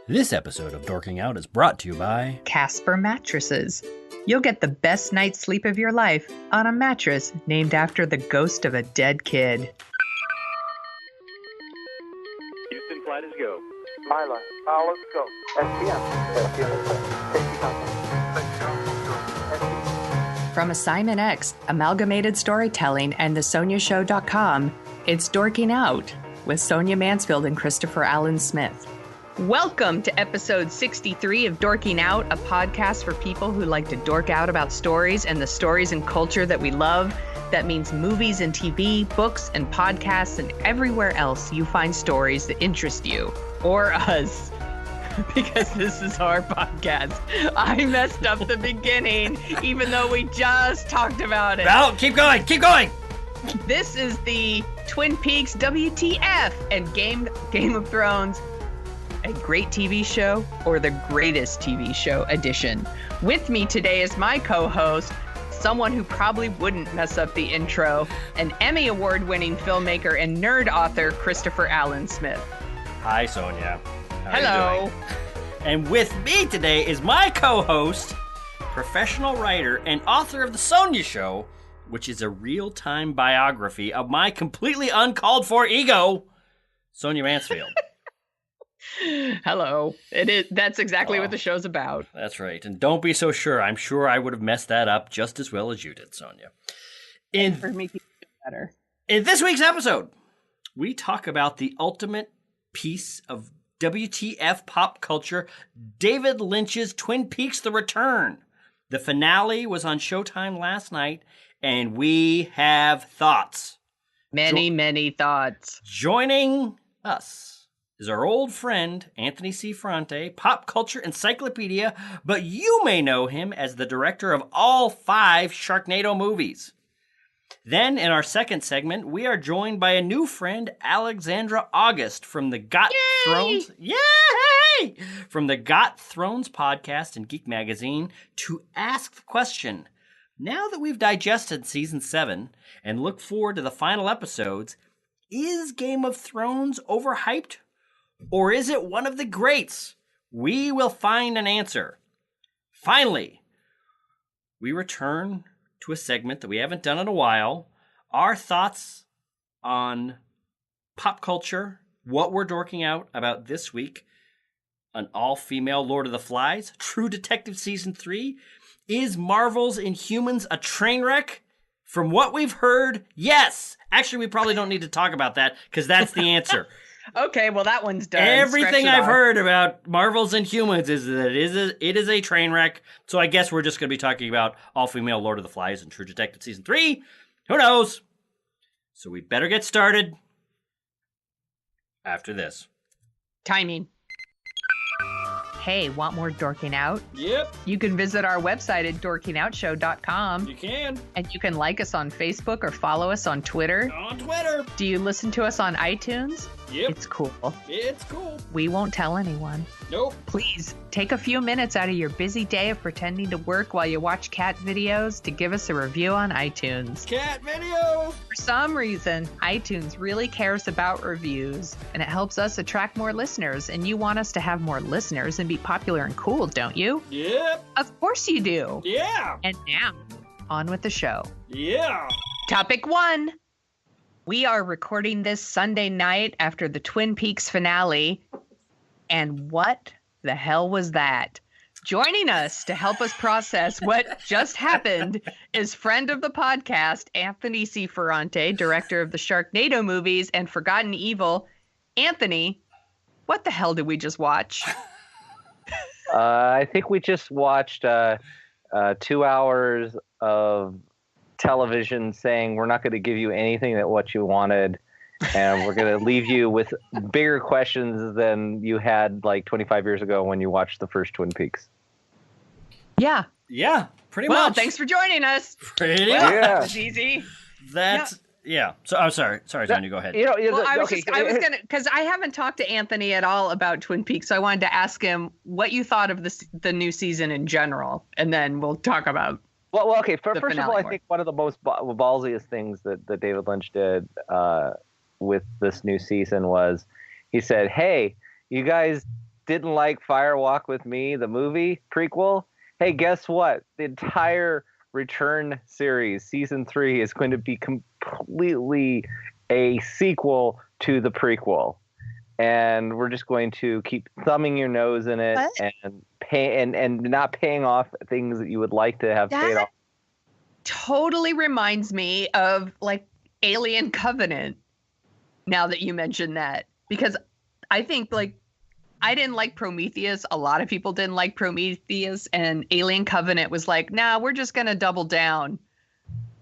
This episode of Dorking Out is brought to you by Casper Mattresses. You'll get the best night's sleep of your life on a mattress named after the ghost of a dead kid. Houston, flight is go. Myla, let's go. SPM. From Assignment X, Amalgamated Storytelling, and thesoniashow.com, it's Dorking Out with Sonia Mansfield and Christopher Allen Smith. Welcome to episode 63 of Dorking Out, a podcast for people who like to dork out about stories and the stories and culture that we love. That means movies and TV, books and podcasts, and everywhere else you find stories that interest you. Or us. Because this is our podcast. I messed up the beginning, even though we just talked about it. No, keep going, keep going! This is the Twin Peaks WTF and Game of Thrones, a great TV show or the greatest TV show edition. With me today is my co-host, someone who probably wouldn't mess up the intro, an Emmy Award-winning filmmaker and nerd author, Christopher Allen Smith. Hi, Sonia. How Hello. are you doing? And with me today is my co-host, professional writer and author of The Sonia Show, which is a real-time biography of my completely uncalled-for ego, Sonia Mansfield. Hello. It is. That's exactly what the show's about. That's right. And don't be so sure. I'm sure I would have messed that up just as well as you did, Sonia. For making it better. In this week's episode, we talk about the ultimate piece of WTF pop culture, David Lynch's Twin Peaks: The Return. The finale was on Showtime last night, and we have thoughts. Many thoughts. Joining us is our old friend, Anthony C. Ferrante, pop culture encyclopedia, but you may know him as the director of all 5 Sharknado movies. Then, in our second segment, we are joined by a new friend, Alexandra August, from the Got Thrones... Yay! From the Got Thrones podcast and Geek Magazine, to ask the question, now that we've digested Season 7 and look forward to the final episodes, is Game of Thrones overhyped? Or is it one of the greats? We will find an answer. Finally, we return to a segment that we haven't done in a while. Our thoughts on pop culture, what we're dorking out about this week. An all-female Lord of the Flies, True Detective Season 3. Is Marvel's Inhumans a train wreck? From what we've heard, yes. Actually, we probably don't need to talk about that because that's the answer. Okay, well, that one's done. Everything I've heard about Marvel's Inhumans is that it is a train wreck. So I guess we're just going to be talking about all-female Lord of the Flies and True Detective Season 3. Who knows? So we better get started after this. Timing. Hey, want more Dorking Out? Yep. You can visit our website at dorkingoutshow.com. You can. And you can like us on Facebook or follow us on Twitter. On Twitter. Do you listen to us on iTunes? Yep. It's cool. It's cool. We won't tell anyone. Nope. Please, take a few minutes out of your busy day of pretending to work while you watch cat videos to give us a review on iTunes. Cat videos! For some reason, iTunes really cares about reviews, and it helps us attract more listeners, and you want us to have more listeners and be popular and cool, don't you? Yep. Of course you do. Yeah. And now, on with the show. Yeah. Topic 1. We are recording this Sunday night after the Twin Peaks finale. And what the hell was that? Joining us to help us process what just happened is friend of the podcast, Anthony C. Ferrante, director of the Sharknado movies and Forgotten Evil. Anthony, what the hell did we just watch? I think we just watched 2 hours of television saying we're not going to give you anything that what you wanted, and we're going to leave you with bigger questions than you had like 25 years ago when you watched the first Twin Peaks. Yeah. Yeah, pretty Well, much. thanks for joining us. Pretty Well, much. that was easy. That's, yeah. So I'm sorry. Sorry, Sonia, go ahead. Well, I was gonna, because I haven't talked to Anthony at all about Twin Peaks, so I wanted to ask him what you thought of the new season in general, and then we'll talk about. Well, okay. First of all, I more. think one of the most ballsiest things that David Lynch did with this new season was he said, "Hey, you guys didn't like Fire Walk with Me, the movie prequel, hey, guess what? The entire Return series, season 3, is going to be completely a sequel to the prequel. And we're just going to keep thumbing your nose in it and not paying off things that you would like to have paid off. Totally reminds me of like Alien Covenant. Now that you mention that, because I think like I didn't like Prometheus. A lot of people didn't like Prometheus, and Alien Covenant was like, nah, we're just going to double down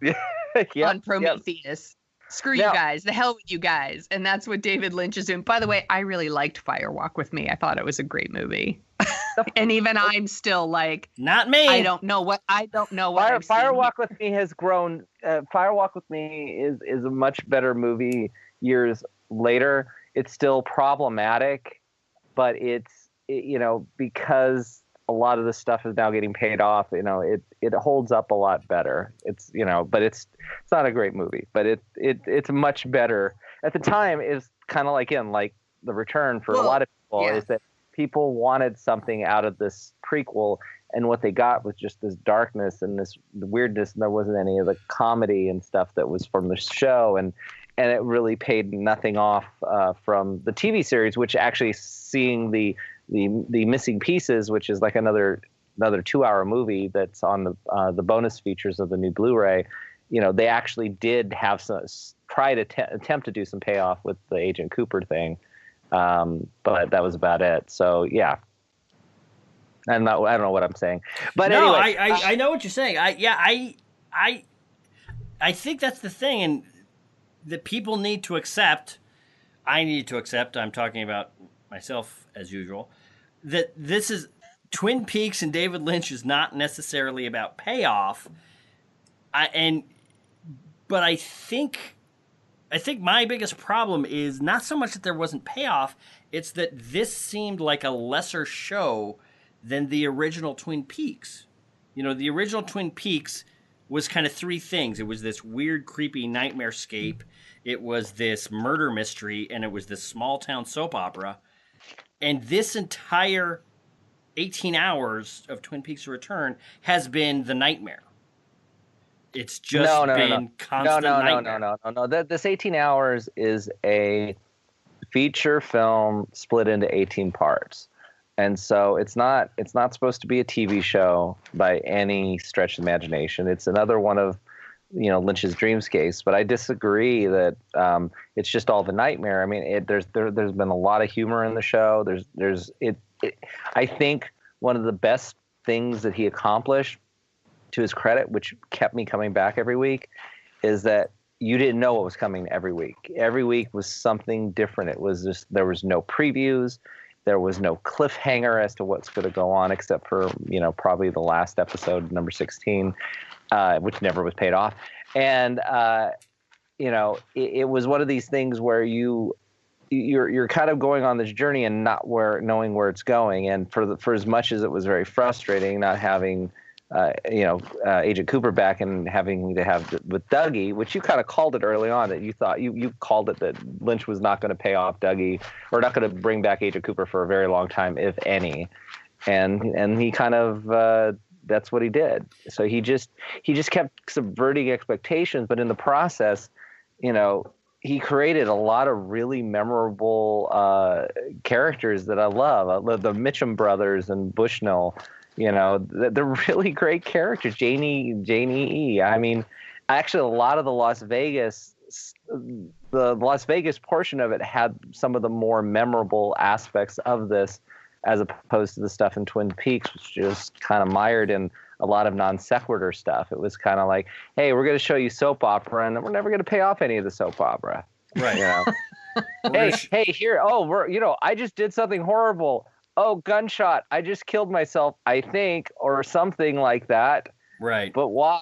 on Prometheus. Yep. Screw you guys. The hell with you guys. And that's what David Lynch is doing. By the way, I really liked Fire Walk with Me. I thought it was a great movie. And even I'm still like, not me. I don't know what Fire Walk with Me has grown. Fire Walk with Me is a much better movie years later. It's still problematic, but it's because a lot of the stuff is now getting paid off. It holds up a lot better. It's but it's not a great movie, but it's much better. At the time, it's kind of like The Return for a lot of people is that people wanted something out of this prequel, and what they got was just this darkness and this weirdness, and there wasn't any of the comedy and stuff that was from the show, and it really paid nothing off from the TV series, which actually seeing the missing pieces, which is like another 2-hour movie that's on the bonus features of the new Blu-ray. They actually did have some attempt to do some payoff with the Agent Cooper thing, but that was about it. So yeah, I don't know what I'm saying, but no, anyway, I know what you're saying. I think that's the thing, and that people need to accept. I need to accept. I'm talking about myself as usual. That this is Twin Peaks and David Lynch is not necessarily about payoff. But I think my biggest problem is not so much that there wasn't payoff. It's that this seemed like a lesser show than the original Twin Peaks. The original Twin Peaks was kind of 3 things. It was this weird, creepy nightmarescape. It was this murder mystery, and it was this small town soap opera. And this entire 18 hours of Twin Peaks Return has been the nightmare. It's just constant nightmare. No. This 18 hours is a feature film split into 18 parts. And so it's not supposed to be a TV show by any stretch of imagination. It's another one of Lynch's dreamscapes, but I disagree that it's just all the nightmare. I mean, there's been a lot of humor in the show. I think one of the best things that he accomplished, to his credit, which kept me coming back every week, is that you didn't know what was coming every week. Every week was something different. It was just, there was no previews. There was no cliffhanger as to what's going to go on, except for, probably the last episode, number 16, which never was paid off. And, it was one of these things where you're kind of going on this journey and not knowing where it's going. And for as much as it was very frustrating not having, Agent Cooper back and having to have with Dougie, which you kind of called it early on, that you thought you called it that Lynch was not going to pay off Dougie or not going to bring back Agent Cooper for a very long time, if any. And he kind of that's what he did. So he just kept subverting expectations, but in the process, he created a lot of really memorable characters that I love. I love the Mitchum brothers and Bushnell. They're really great characters. Janie E. I mean, actually, a lot of the Las Vegas portion of it had some of the more memorable aspects of this, as opposed to the stuff in Twin Peaks, which just kind of mired in a lot of non sequitur stuff. It was kind of like, hey, we're going to show you soap opera, and we're never going to pay off any of the soap opera. Right. Hey, here. Oh, I just did something horrible. Oh, gunshot, I just killed myself, I think, or something like that. Right. But why?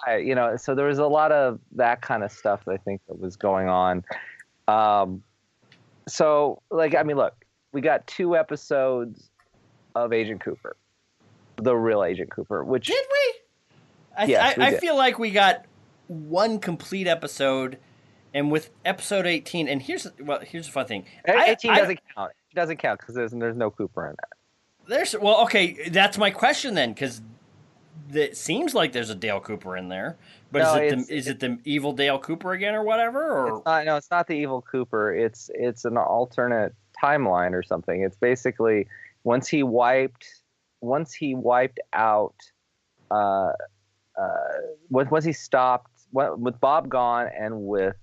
So there was a lot of that kind of stuff that I think that was going on. Look, we got 2 episodes of Agent Cooper, the real Agent Cooper, which... Did we? Yes, we I did. feel like we got 1 complete episode, and with episode 18, and here's the fun thing. 18 doesn't count. It doesn't count because there's no Cooper in that. Okay, that's my question then, because it seems like there's a Dale Cooper in there, but No, is it the evil Dale Cooper again or whatever? it's Or not. No, it's not the evil Cooper. It's an alternate timeline or something. It's basically once he wiped out. Uh, once he stopped with Bob gone and with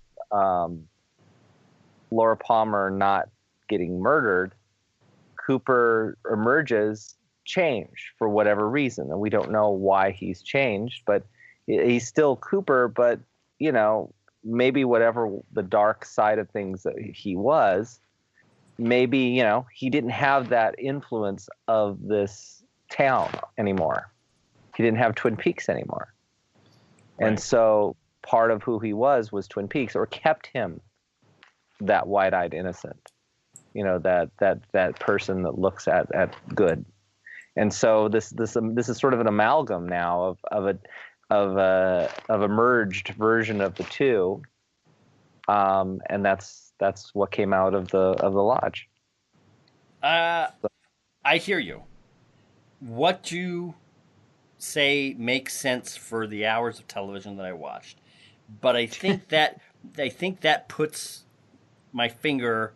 Laura Palmer not getting murdered, Cooper emerges changed for whatever reason, and we don't know why he's changed, but he's still Cooper. But maybe whatever the dark side of things that he was, maybe he didn't have that influence of this town anymore. He didn't have Twin Peaks anymore. Right. And so part of who he was Twin Peaks, or kept him that wide-eyed innocent, that person that looks at good. And so this is sort of an amalgam now of a merged version of the two, and that's what came out of the lodge. I hear you. What you say makes sense for the hours of television that I watched, but I think that puts my finger,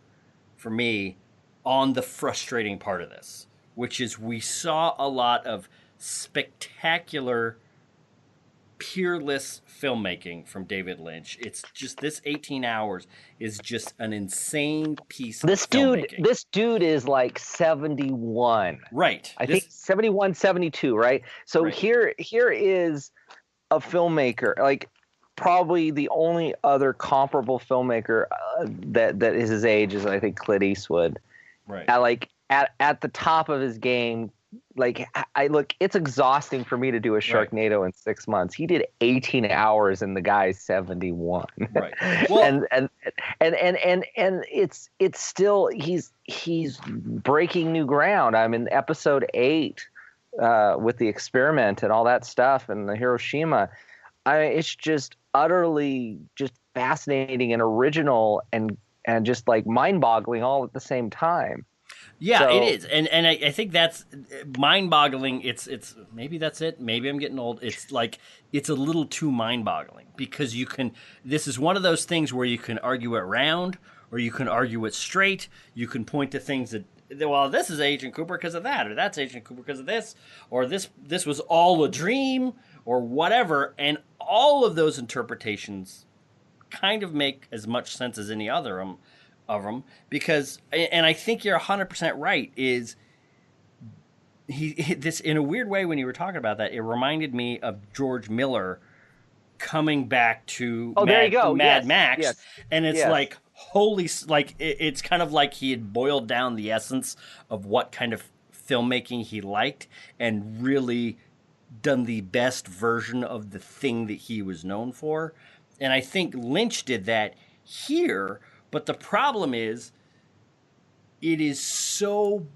for me, on the frustrating part of this, which is we saw a lot of spectacular, peerless filmmaking from David Lynch. It's just this 18 hours is just an insane piece of filmmaking. This dude is like 71. Right. I think 71, 72, right? So right. Here is a filmmaker, like probably the only other comparable filmmaker that is his age is, I think, Clint Eastwood. Right. At the top of his game. Like, it's exhausting for me to do a Sharknado right. in 6 months. He did 18 hours and the guy's 71. Right. Well, and it's still, he's breaking new ground. I'm in episode 8 with the experiment and all that stuff and the Hiroshima. It's just utterly just fascinating and original and just like mind-boggling all at the same time. Yeah, it is, and I think that's mind-boggling. It's maybe that's it. Maybe I'm getting old. It's like it's a little too mind-boggling because you can. This is one of those things where you can argue it round or you can argue it straight. You can point to things that, well, this is Agent Cooper because of that, or that's Agent Cooper because of this, or this was all a dream, or whatever. And all of those interpretations kind of make as much sense as any other of them, because, and I think you're 100% right, is this, in a weird way, when you were talking about that, it reminded me of George Miller coming back to Mad Max. Yes. And it's like, holy, like, it's kind of like he had boiled down the essence of what kind of filmmaking he liked and really done the best version of the thing that he was known for. And I think Lynch did that here. But the problem is, it is so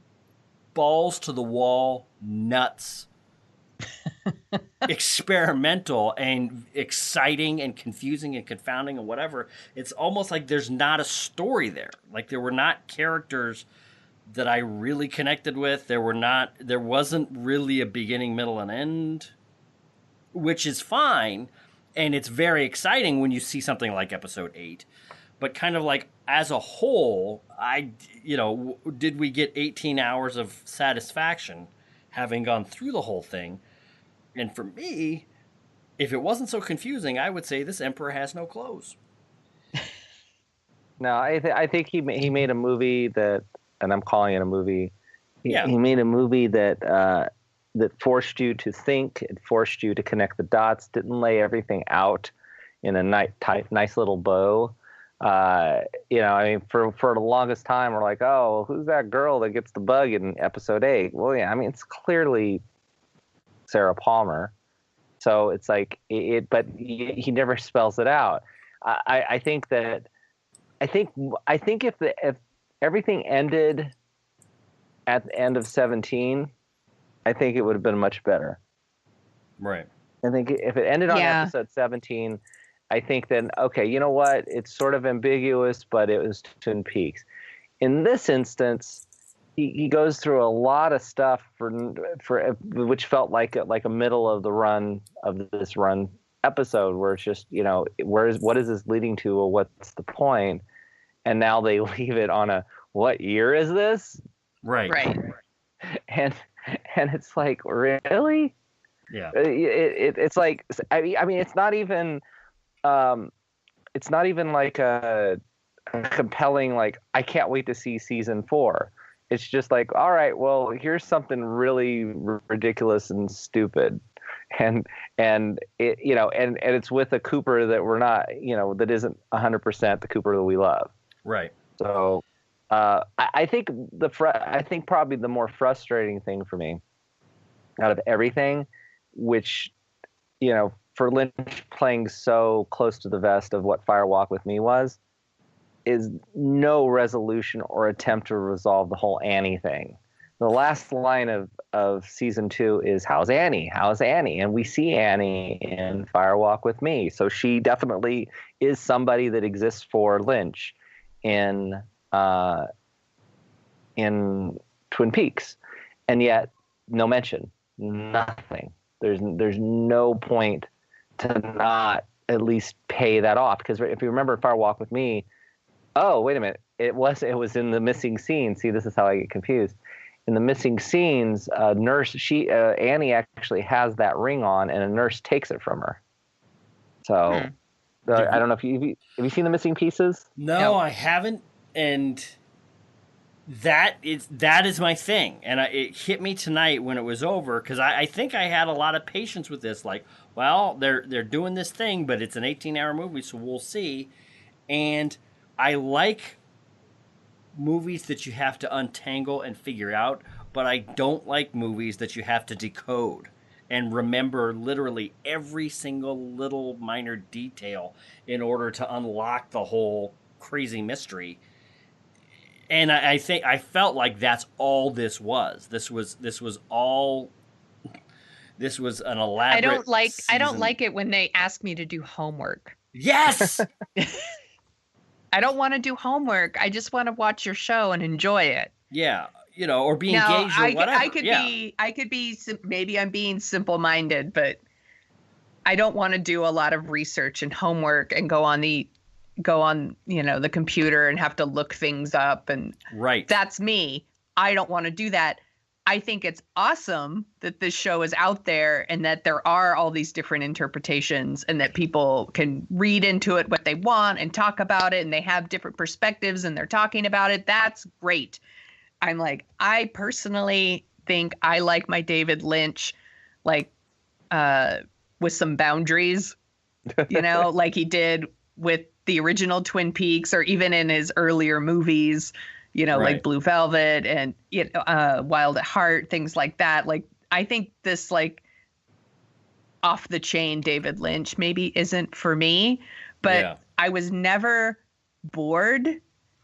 balls to the wall, nuts, experimental, and exciting, and confusing, and confounding, and whatever. It's almost like there's not a story there. Like there were not characters that I really connected with. There wasn't really a beginning, middle, and end, which is fine, and it's very exciting when you see something like episode 8. But kind of like as a whole, did we get 18 hours of satisfaction having gone through the whole thing? And for me, if it wasn't so confusing, I would say this Emperor has no clothes. No, I think he made a movie that, and I'm calling it a movie. He made a movie that forced you to think, it forced you to connect the dots, didn't lay everything out in a nice little bow. For the longest time, we're like, oh, who's that girl that gets the bug in episode 8? Well, yeah, I mean, it's clearly Sarah Palmer. So it's like but he never spells it out. I think if everything ended at the end of 17, I think it would have been much better. Right. I think if it ended on episode 17, I think then, okay, you know what? It's sort of ambiguous, but it was Twin Peaks. In this instance, he goes through a lot of stuff for which felt like a middle of the run of this run episode where it's just, what is this leading to, or what's the point? And now they leave it on a, what year is this? Right. And it's like, really? Yeah. It's like, I mean, it's not even like a compelling, like, I can't wait to see season 4. It's just like, all right, well, here's something really ridiculous and stupid, and it, and it's with a Cooper that we're not, that isn't 100% the Cooper that we love. Right. So, I think probably the more frustrating thing for me out of everything, which, for Lynch playing so close to the vest of what Fire Walk with Me was, is no resolution or attempt to resolve the whole Annie thing. The last line of season 2 is, how's Annie? And we see Annie in Fire Walk with Me. So she definitely is somebody that exists for Lynch in Twin Peaks. And yet, no mention, nothing. There's no point to not at least pay that off. Because if you remember Fire Walk with Me, oh, wait a minute. It was in the missing scene. See, this is how I get confused. In the missing scenes, Annie actually has that ring on, and a nurse takes it from her. So, I don't know if have you seen The Missing Pieces? No, I haven't, and that is my thing. And it hit me tonight when it was over, because I think I had a lot of patience with this. Like, well, they're doing this thing, but it's an 18-hour movie, so we'll see. And I like movies that you have to untangle and figure out, but I don't like movies that you have to decode and remember literally every single little minor detail in order to unlock the whole crazy mystery. And I think I felt like that's all this was. This was an elaborate I don't like it when they ask me to do homework. Yes. I don't want to do homework. I just want to watch your show and enjoy it. Yeah, or be engaged or whatever. I could be, maybe I'm being simple-minded, but I don't want to do a lot of research and homework and go on the computer and have to look things up. And right. That's me. I don't want to do that. I think it's awesome that this show is out there and that there are all these different interpretations and that people can read into it what they want and talk about it, and they have different perspectives and they're talking about it. That's great. I personally think I like my David Lynch, with some boundaries, like he did with the original Twin Peaks, or even in his earlier movies. Right. Like Blue Velvet and Wild at Heart, things like that. Like, I think this off the chain David Lynch maybe isn't for me, but I was never bored.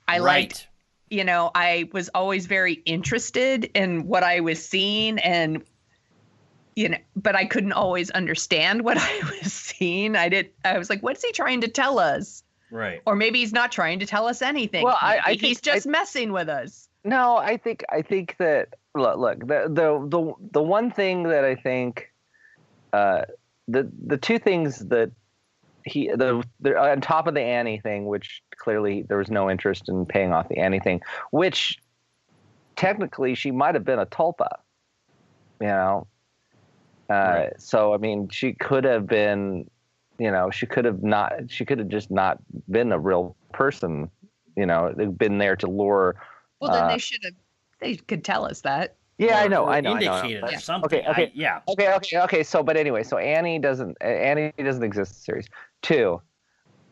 I liked, I was always very interested in what I was seeing, and but I couldn't always understand what I was seeing. I was like, what's he trying to tell us? Right. Or maybe he's not trying to tell us anything. Well, I think he's just messing with us. No, I think that look, the one thing that I think the two things that they're on top of the Annie thing, which clearly there was no interest in paying off the Annie thing, which technically she might have been a tulpa, Right. So I mean, she could have been. She could have just not been a real person, they've been there to lure. Well, then they could tell us that. Yeah, I know. Indicated or something. Okay. So, but anyway, so Annie doesn't exist in the series. 2,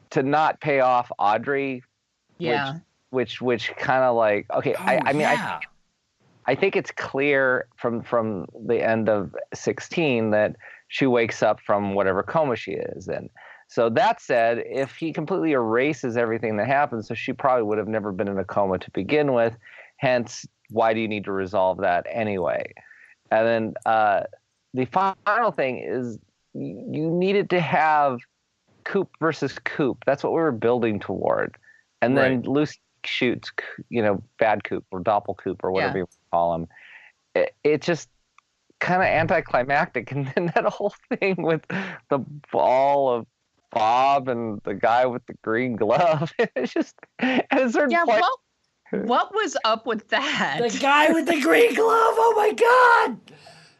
to not pay off Audrey. Yeah. Which kind of like, okay. I think it's clear from the end of 16 that she wakes up from whatever coma she is in. So that said, if he completely erases everything that happens, so she probably would have never been in a coma to begin with. Hence, why do you need to resolve that anyway? And then the final thing is you needed to have Coop versus Coop. That's what we were building toward. And then Lucy shoots, Bad Coop or Doppel Coop or whatever you want call him. It just kind of anticlimactic, and then that whole thing with the ball of Bob and the guy with the green glove. It's just at a certain point. What was up with that? The guy with the green glove. Oh my God,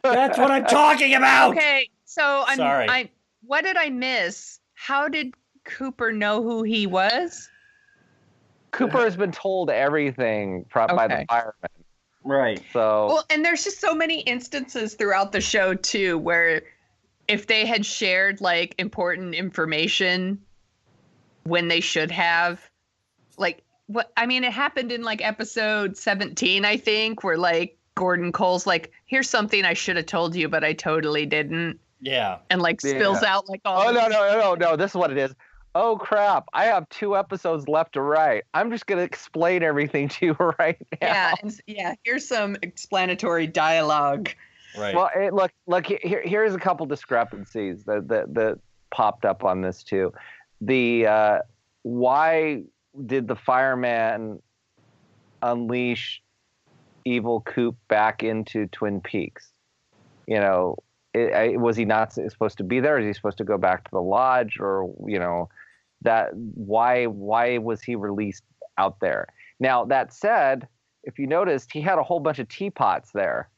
that's what I'm talking about. Okay, so Sorry. What did I miss? How did Cooper know who he was? Cooper has been told everything by the fireman. Right. So well, and there's just so many instances throughout the show too, where if they had shared like important information when they should have, like it happened in like episode 17, I think, where like Gordon Cole's like, here's something I should have told you, but I totally didn't. Yeah. And like spills out like all. Oh no! This is what it is. Oh crap! I have 2 episodes left to write. I'm just gonna explain everything to you right now. Yeah. Here's some explanatory dialogue. Right. Well, look. Here's a couple discrepancies that popped up on this too. The why did the fireman unleash evil Coop back into Twin Peaks? You know, was he not supposed to be there? Is he supposed to go back to the lodge, or that why was he released out there? Now that said, if you noticed, he had a whole bunch of teapots there,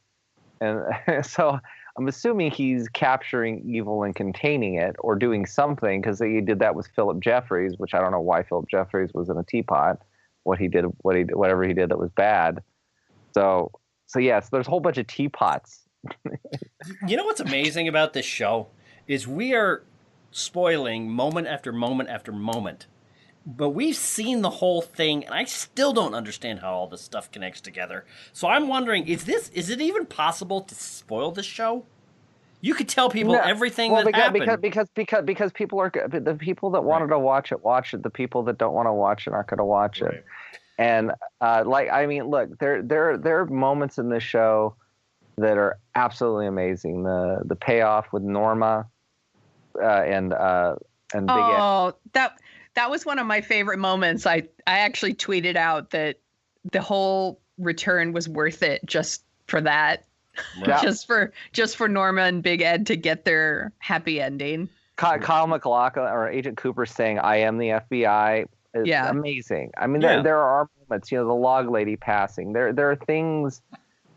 and so I'm assuming he's capturing evil and containing it, or doing something, because he did that with Philip Jeffries, which I don't know why Philip Jeffries was in a teapot. Whatever he did that was bad. So yes, there's a whole bunch of teapots. You know what's amazing about this show is we are spoiling moment after moment after moment, but we've seen the whole thing, and I still don't understand how all this stuff connects together. So I'm wondering, is it even possible to spoil this show? You could tell people everything that happened. Because people are the people that wanted to watch it. The people that don't want to watch it aren't going to watch it. And look, there are moments in this show that are absolutely amazing. The payoff with Norma and Big Ed. That was one of my favorite moments. I actually tweeted out that the whole return was worth it just for that. Right. just for Norma and Big Ed to get their happy ending. Kyle MacLachlan or Agent Cooper saying, "I am the FBI." Is amazing. I mean, there are moments. The log lady passing. There are things.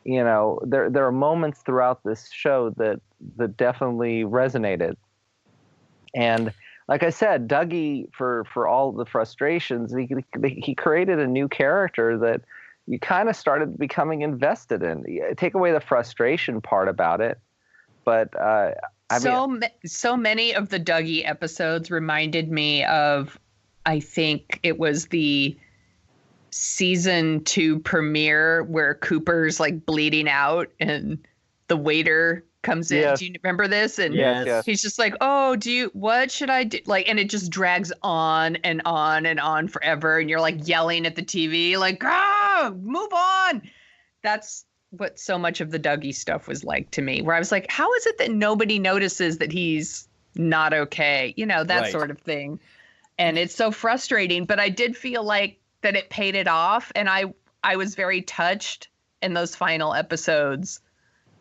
There are moments throughout this show that definitely resonated. And like I said, Dougie, for all the frustrations, he created a new character that you kind of started becoming invested in. Take away the frustration part about it, but so many of the Dougie episodes reminded me of, I think it was the season 2 premiere where Cooper's like bleeding out and the waiter comes in. Yes. Do you remember this? And yes. He's just like, what should I do? Like, and it just drags on and on and on forever. And you're like yelling at the TV, like, move on. That's what so much of the Dougie stuff was like to me, where I was like, how is it that nobody notices that he's not okay? That sort of thing. And it's so frustrating, but I did feel like that it paid it off. And I was very touched in those final episodes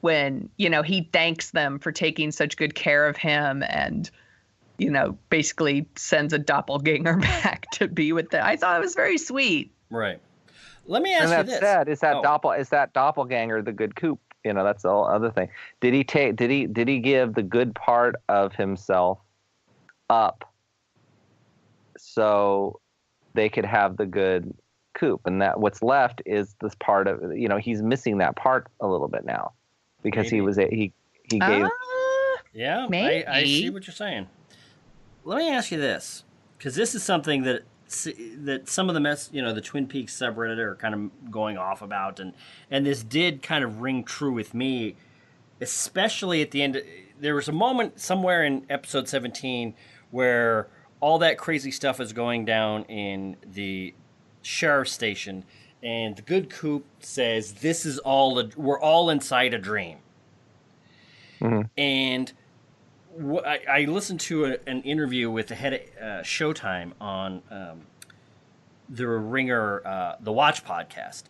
when, he thanks them for taking such good care of him and, basically sends a doppelganger back to be with them. I thought it was very sweet. Right. Let me ask you this. Said, is that doppelganger the good Coop? That's the whole other thing. Did he give the good part of himself up so they could have the good Coop, and that what's left is this part of he's missing that part a little bit now because he gave. Yeah, maybe. I see what you're saying. Let me ask you this, because this is something that some of the Twin Peaks subreddit are kind of going off about, and this did kind of ring true with me, especially at the end. There was a moment somewhere in episode 17 where all that crazy stuff is going down in the sheriff's station, and the good Coop says, we're all inside a dream. Mm-hmm. And I listened to an interview with the head of Showtime on the Ringer, the Watch podcast,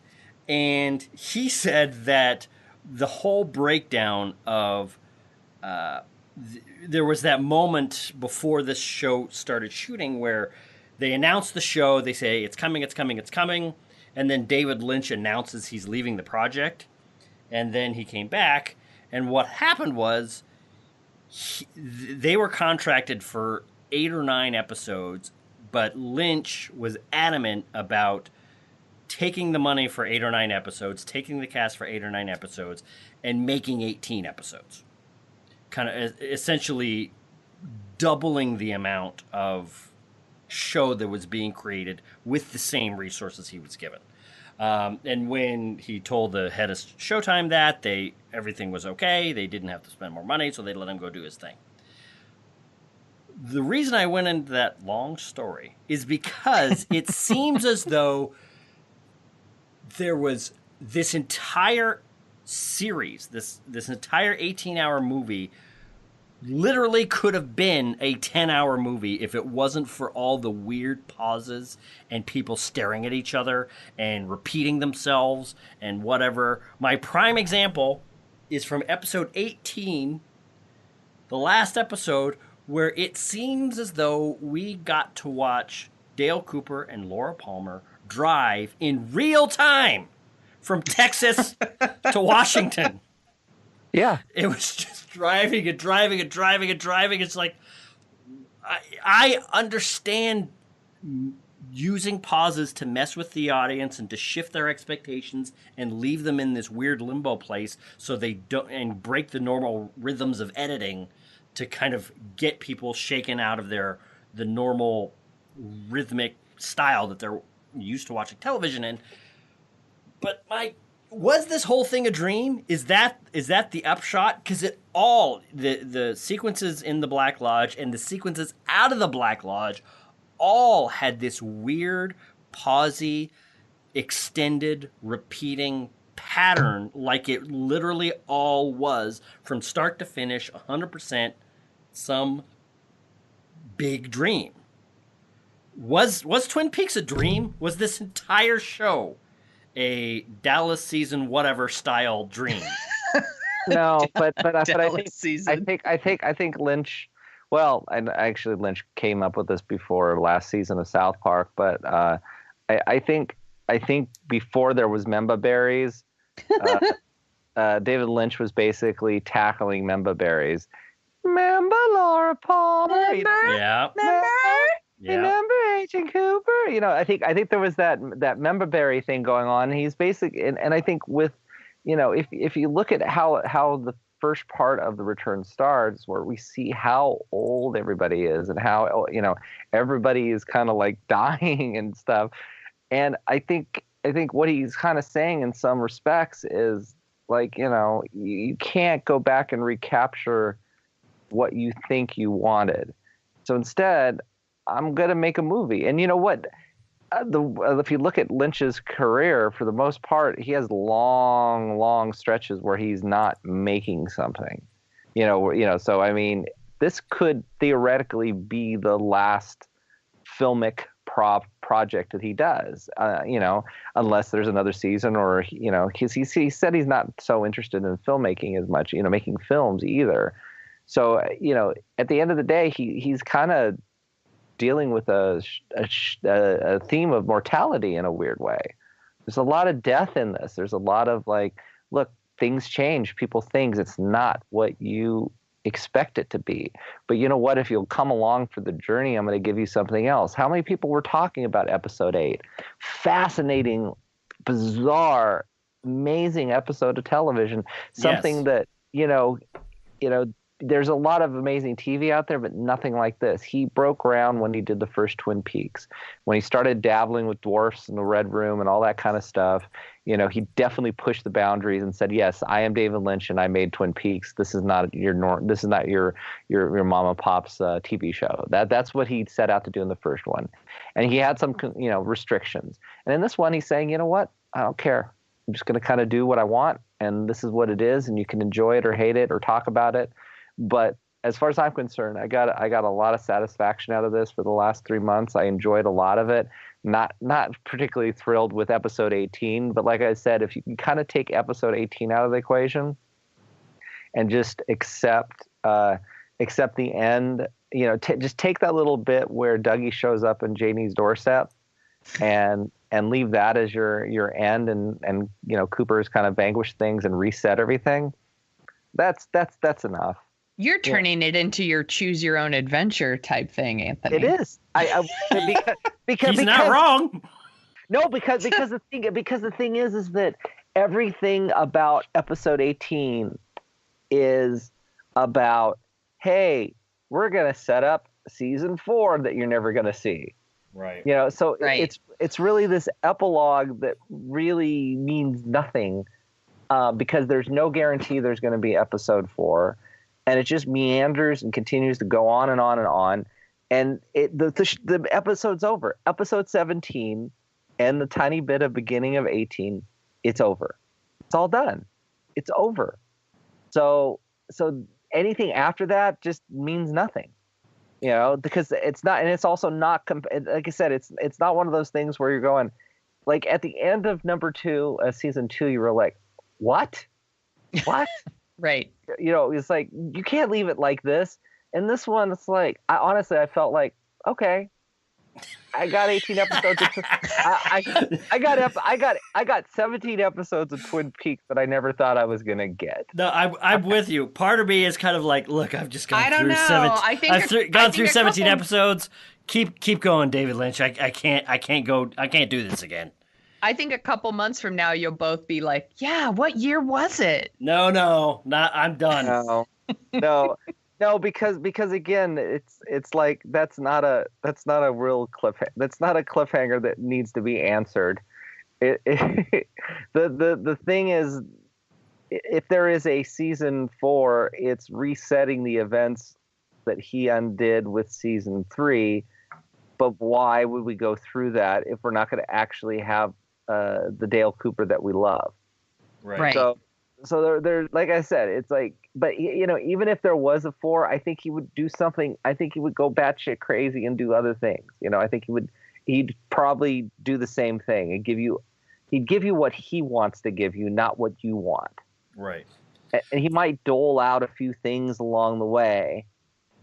And he said that the whole breakdown of there was that moment before this show started shooting where they announce the show, they say it's coming, it's coming, it's coming, and then David Lynch announces he's leaving the project, and then he came back, and what happened was they were contracted for 8 or 9 episodes, but Lynch was adamant about taking the money for 8 or 9 episodes, taking the cast for 8 or 9 episodes, and making 18 episodes. Kind of essentially doubling the amount of show that was being created with the same resources he was given. And when he told the head of Showtime that, everything was okay, they didn't have to spend more money, so they let him go do his thing. The reason I went into that long story is because it seems as though there was this entire series, this entire 18-hour movie literally could have been a 10-hour movie if it wasn't for all the weird pauses and people staring at each other and repeating themselves and whatever. My prime example is from episode 18, the last episode, where it seems as though we got to watch Dale Cooper and Laura Palmer drive in real time from Texas to Washington. Yeah. It was just driving. It's like, I understand using pauses to mess with the audience and to shift their expectations and leave them in this weird limbo place so they don't, and break the normal rhythms of editing to kind of get people shaken out of the normal rhythmic style that they're used to watching television in. But was this whole thing a dream? Is that the upshot? Because the sequences in the Black Lodge and the sequences out of the Black Lodge all had this weird, pausey, extended, repeating pattern, like it literally all was from start to finish, 100% some big dream. Was Twin Peaks a dream? Was this entire show a Dallas season whatever style dream? No, but I think Lynch. Well, and actually Lynch came up with this before last season of South Park, but I think before there was Memba Berries, David Lynch was basically tackling Memba Berries. Remember Laura Palmer? Yeah. Remember Agent Cooper? I think there was that Memba Berry thing going on. He's basically, and I think with, if you look at how the first part of The Return starts, where we see how old everybody is and how everybody is kind of like dying and stuff, and I think what he's kind of saying in some respects is like, you can't go back and recapture what you think you wanted. So instead, I'm going to make a movie. And you know what? If you look at Lynch's career, for the most part, he has long stretches where he's not making something. So I mean, this could theoretically be the last filmic project that he does. Unless there's another season, or because he said he's not so interested in filmmaking as much, making films either. So at the end of the day, he's kind of dealing with a theme of mortality in a weird way. There's a lot of death in this. There's a lot of like, look, things change. People think it's not what you expect it to be. But you know what? If you'll come along for the journey, I'm going to give you something else. How many people were talking about episode 8? Fascinating, bizarre, amazing episode of television. Something that, there's a lot of amazing TV out there, but nothing like this. He broke ground when he did the first Twin Peaks. When he started dabbling with dwarfs in the Red Room and all that kind of stuff, he definitely pushed the boundaries and said, "Yes, I am David Lynch, and I made Twin Peaks. This is not your your mom and pop's TV show." That's what he set out to do in the first one, and he had some restrictions. And in this one, he's saying, "You know what? I don't care. I'm just going to kind of do what I want, and this is what it is, and you can enjoy it or hate it or talk about it." But as far as I'm concerned, I got a lot of satisfaction out of this for the last 3 months. I enjoyed a lot of it. Not particularly thrilled with episode 18, but like I said, if you can kind of take episode 18 out of the equation and just accept the end, just take that little bit where Dougie shows up in Janie's doorstep and leave that as your end, and Cooper's kind of vanquished things and reset everything. That's enough. You're turning it into your choose your own adventure type thing, Anthony. It is. Because He's not wrong. No, because the thing is that everything about episode 18 is about, hey, we're gonna set up season 4 that you're never gonna see. Right. So Right. it's really this epilogue that really means nothing, because there's no guarantee there's going to be episode 4. And it just meanders and continues to go on and on and on. And the episode's over. Episode 17 and the tiny bit of beginning of 18, it's over. It's all done. It's over. So anything after that just means nothing, because it's not, and it's also not, like I said, it's not one of those things where you're going, like at the end of number 2, season 2, you were like, what? Right. It's like, you can't leave it like this. And this one, it's like, I felt like, okay, I got 18 episodes. I got 17 episodes of Twin Peaks that I never thought I was gonna get. No, I'm with you. Part of me is kind of like, look, I've just gone I don't through know. 17. I've Gone through 17 episodes. Keep going, David Lynch. I can't do this again. I think a couple months from now, you'll both be like, yeah, what year was it? No, I'm done. No, because again, it's like that's not a real cliffhanger. That's not a cliffhanger that needs to be answered. The thing is, if there is a season 4, it's resetting the events that he undid with season 3. But why would we go through that if we're not going to actually have the Dale Cooper that we love? Right. So there, like I said, it's like, but even if there was a 4, I think he would do something. I think he would go batshit crazy and do other things. I think he'd probably do the same thing and he'd give you what he wants to give you, not what you want. Right. And he might dole out a few things along the way.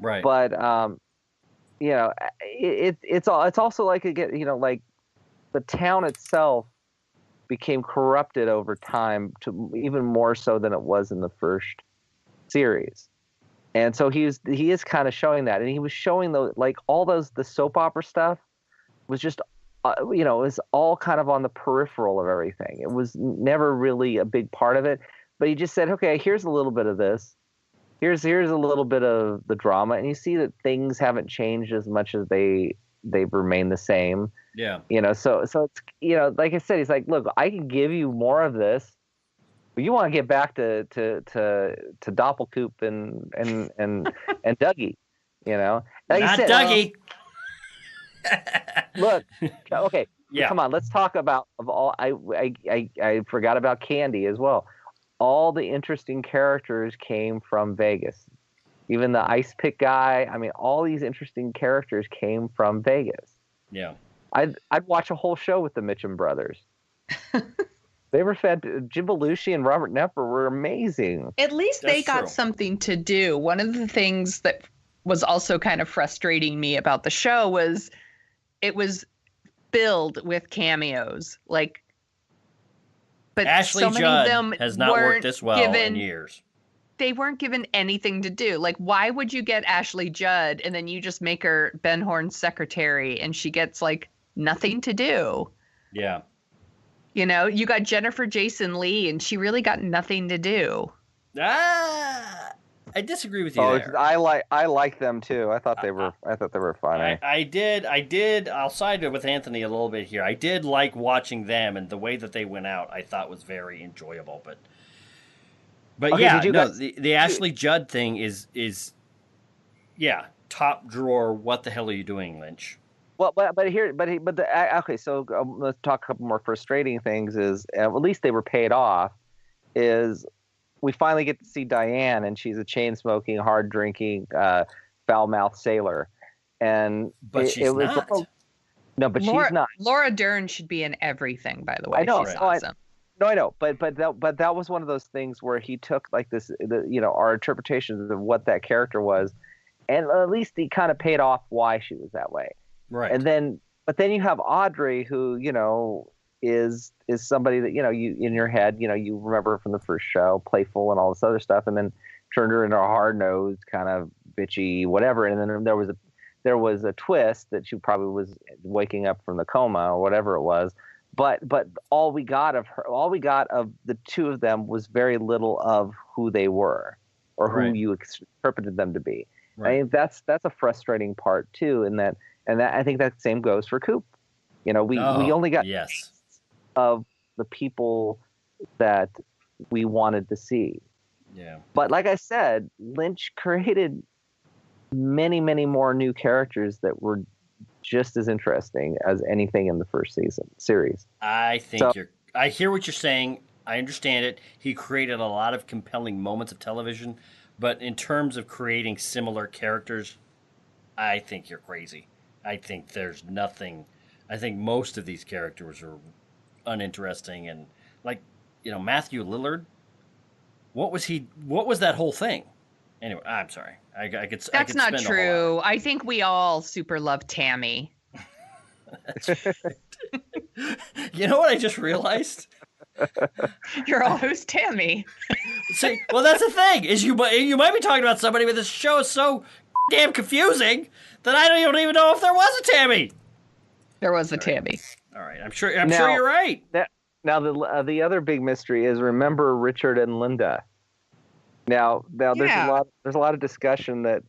Right. But it's also like, again, like the town itself became corrupted over time, to even more so than it was in the first series. And so he is kind of showing that, and he was showing the soap opera stuff was just it was all kind of on the peripheral of everything. It was never really a big part of it, but he just said, okay, here's a little bit of this, here's a little bit of the drama, and you see that things haven't changed as much as they've remained the same. Yeah. So it's, like I said, he's like, look, I can give you more of this, but you want to get back to Doppelkoop and Dougie, Like Not said, Dougie. Look, okay, Yeah. come on, let's talk about I forgot about Candy as well. All the interesting characters came from Vegas. Even the ice pick guy. I mean, all these interesting characters came from Vegas. Yeah. I'd watch a whole show with the Mitchum brothers. They were Jim Belushi and Robert Knepper were amazing. At least they That's got true. something to do. One of the things that was also kind of frustrating me about the show was it was filled with cameos. But Ashley so many Judd of them has not worked weren't this well in given, years. They weren't given anything to do. Like, why would you get Ashley Judd and then you just make her Ben Horn's secretary and she gets nothing to do? Yeah. You got Jennifer Jason Leigh and she really got nothing to do. I disagree with you there. I like them too. I thought they were funny. I did. I'll side with Anthony a little bit here. I did like watching them, and the way that they went out, I thought was very enjoyable. But Okay, yeah, did you no, guys- the Ashley Judd thing is top drawer. What the hell are you doing, Lynch? Well, okay. So let's talk a couple more frustrating things. Is at least they were paid off. Is we finally get to see Diane, and she's a chain-smoking, hard-drinking, foul-mouthed sailor. And But she's it was not. no, but Laura, she's not. Laura Dern should be in everything, by the way. I know. She's Right. awesome. No, I know, but that was one of those things where he took like this, our interpretations of what that character was, and at least he kind of paid off why she was that way. Right. And then you have Audrey, who is somebody that you in your head, you remember her from the first show, playful and all this other stuff, and then turned her into a hard-nosed, kind of bitchy, whatever. And then there was a twist that she probably was waking up from the coma or whatever it was. But all we got of the two of them was very little of who they were or who you interpreted them to be. Right. I mean, that's a frustrating part too, and I think that same goes for Coop. We only got of the people that we wanted to see. Yeah. But like I said, Lynch created many, many more new characters that were just as interesting as anything in the first series. I hear what you're saying. I understand it. He created a lot of compelling moments of television, but in terms of creating similar characters, I think you're crazy. I think there's nothing. I think most of these characters are uninteresting, and Matthew Lillard. What was that whole thing? Anyway, I'm sorry. That's not true. I think we all super love Tammy. You know what I just realized? You're all, who's Tammy? See, well, that's the thing is you might be talking about somebody, but this show is so damn confusing that I don't even know if there was a Tammy. There was a Tammy. All right, I'm sure you're right. Now the other big mystery is, remember Richard and Linda. Now there's a lot of discussion that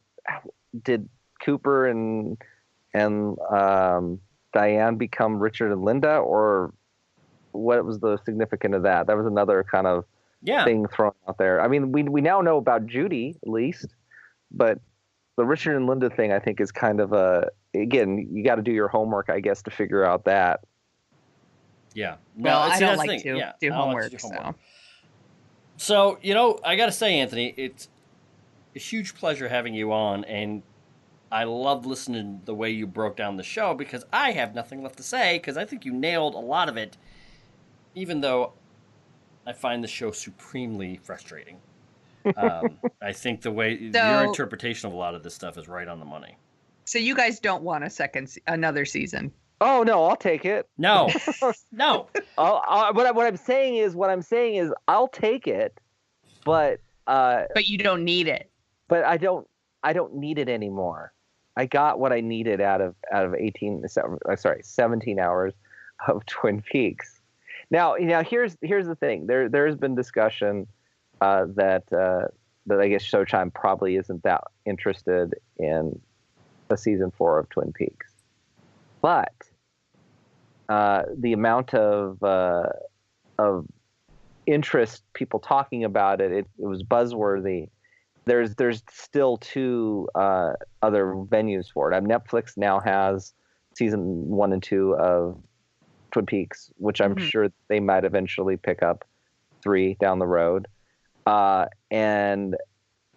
did Cooper and Diane become Richard and Linda, or what was the significance of that? That was another kind of thing thrown out there. I mean, we now know about Judy at least, but the Richard and Linda thing, I think, is kind of again, you got to do your homework, I guess, to figure out that. Yeah. Well, I don't like to do homework. So, I got to say, Anthony, it's a huge pleasure having you on, and I loved listening to the way you broke down the show, because I have nothing left to say, because I think you nailed a lot of it, even though I find the show supremely frustrating. I think the way your interpretation of a lot of this stuff is right on the money. So you guys don't want another season? Oh no, I'll take it. No. What I'm saying is I'll take it, but you don't need it. But I don't need it anymore. I got what I needed out of 17 hours of Twin Peaks. Now here's the thing. There has been discussion that I guess Showtime probably isn't that interested in a season 4 of Twin Peaks. But the amount of interest, people talking about it was buzzworthy. There's still 2 other venues for it. Netflix now has season 1 and 2 of Twin Peaks, which I'm sure they might eventually pick up 3 down the road. And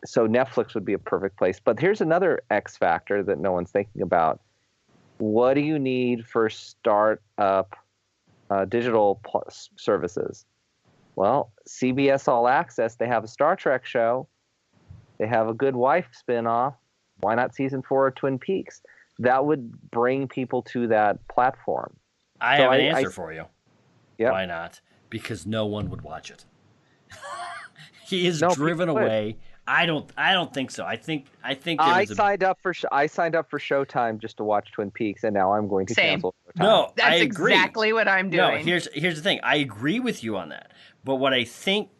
so Netflix would be a perfect place. But here's another X factor that no one's thinking about. What do you need for startup digital services? Well, CBS All Access, they have a Star Trek show. They have a Good Wife spinoff. Why not season 4 of Twin Peaks? That would bring people to that platform. I have an answer for you. Yep. Why not? Because no one would watch it. He is driven away. I don't think so. I think I signed up for Showtime just to watch Twin Peaks, and now I'm going to cancel Showtime. No, that's I agree. Exactly what I'm doing. No, here's the thing. I agree with you on that. But what I think,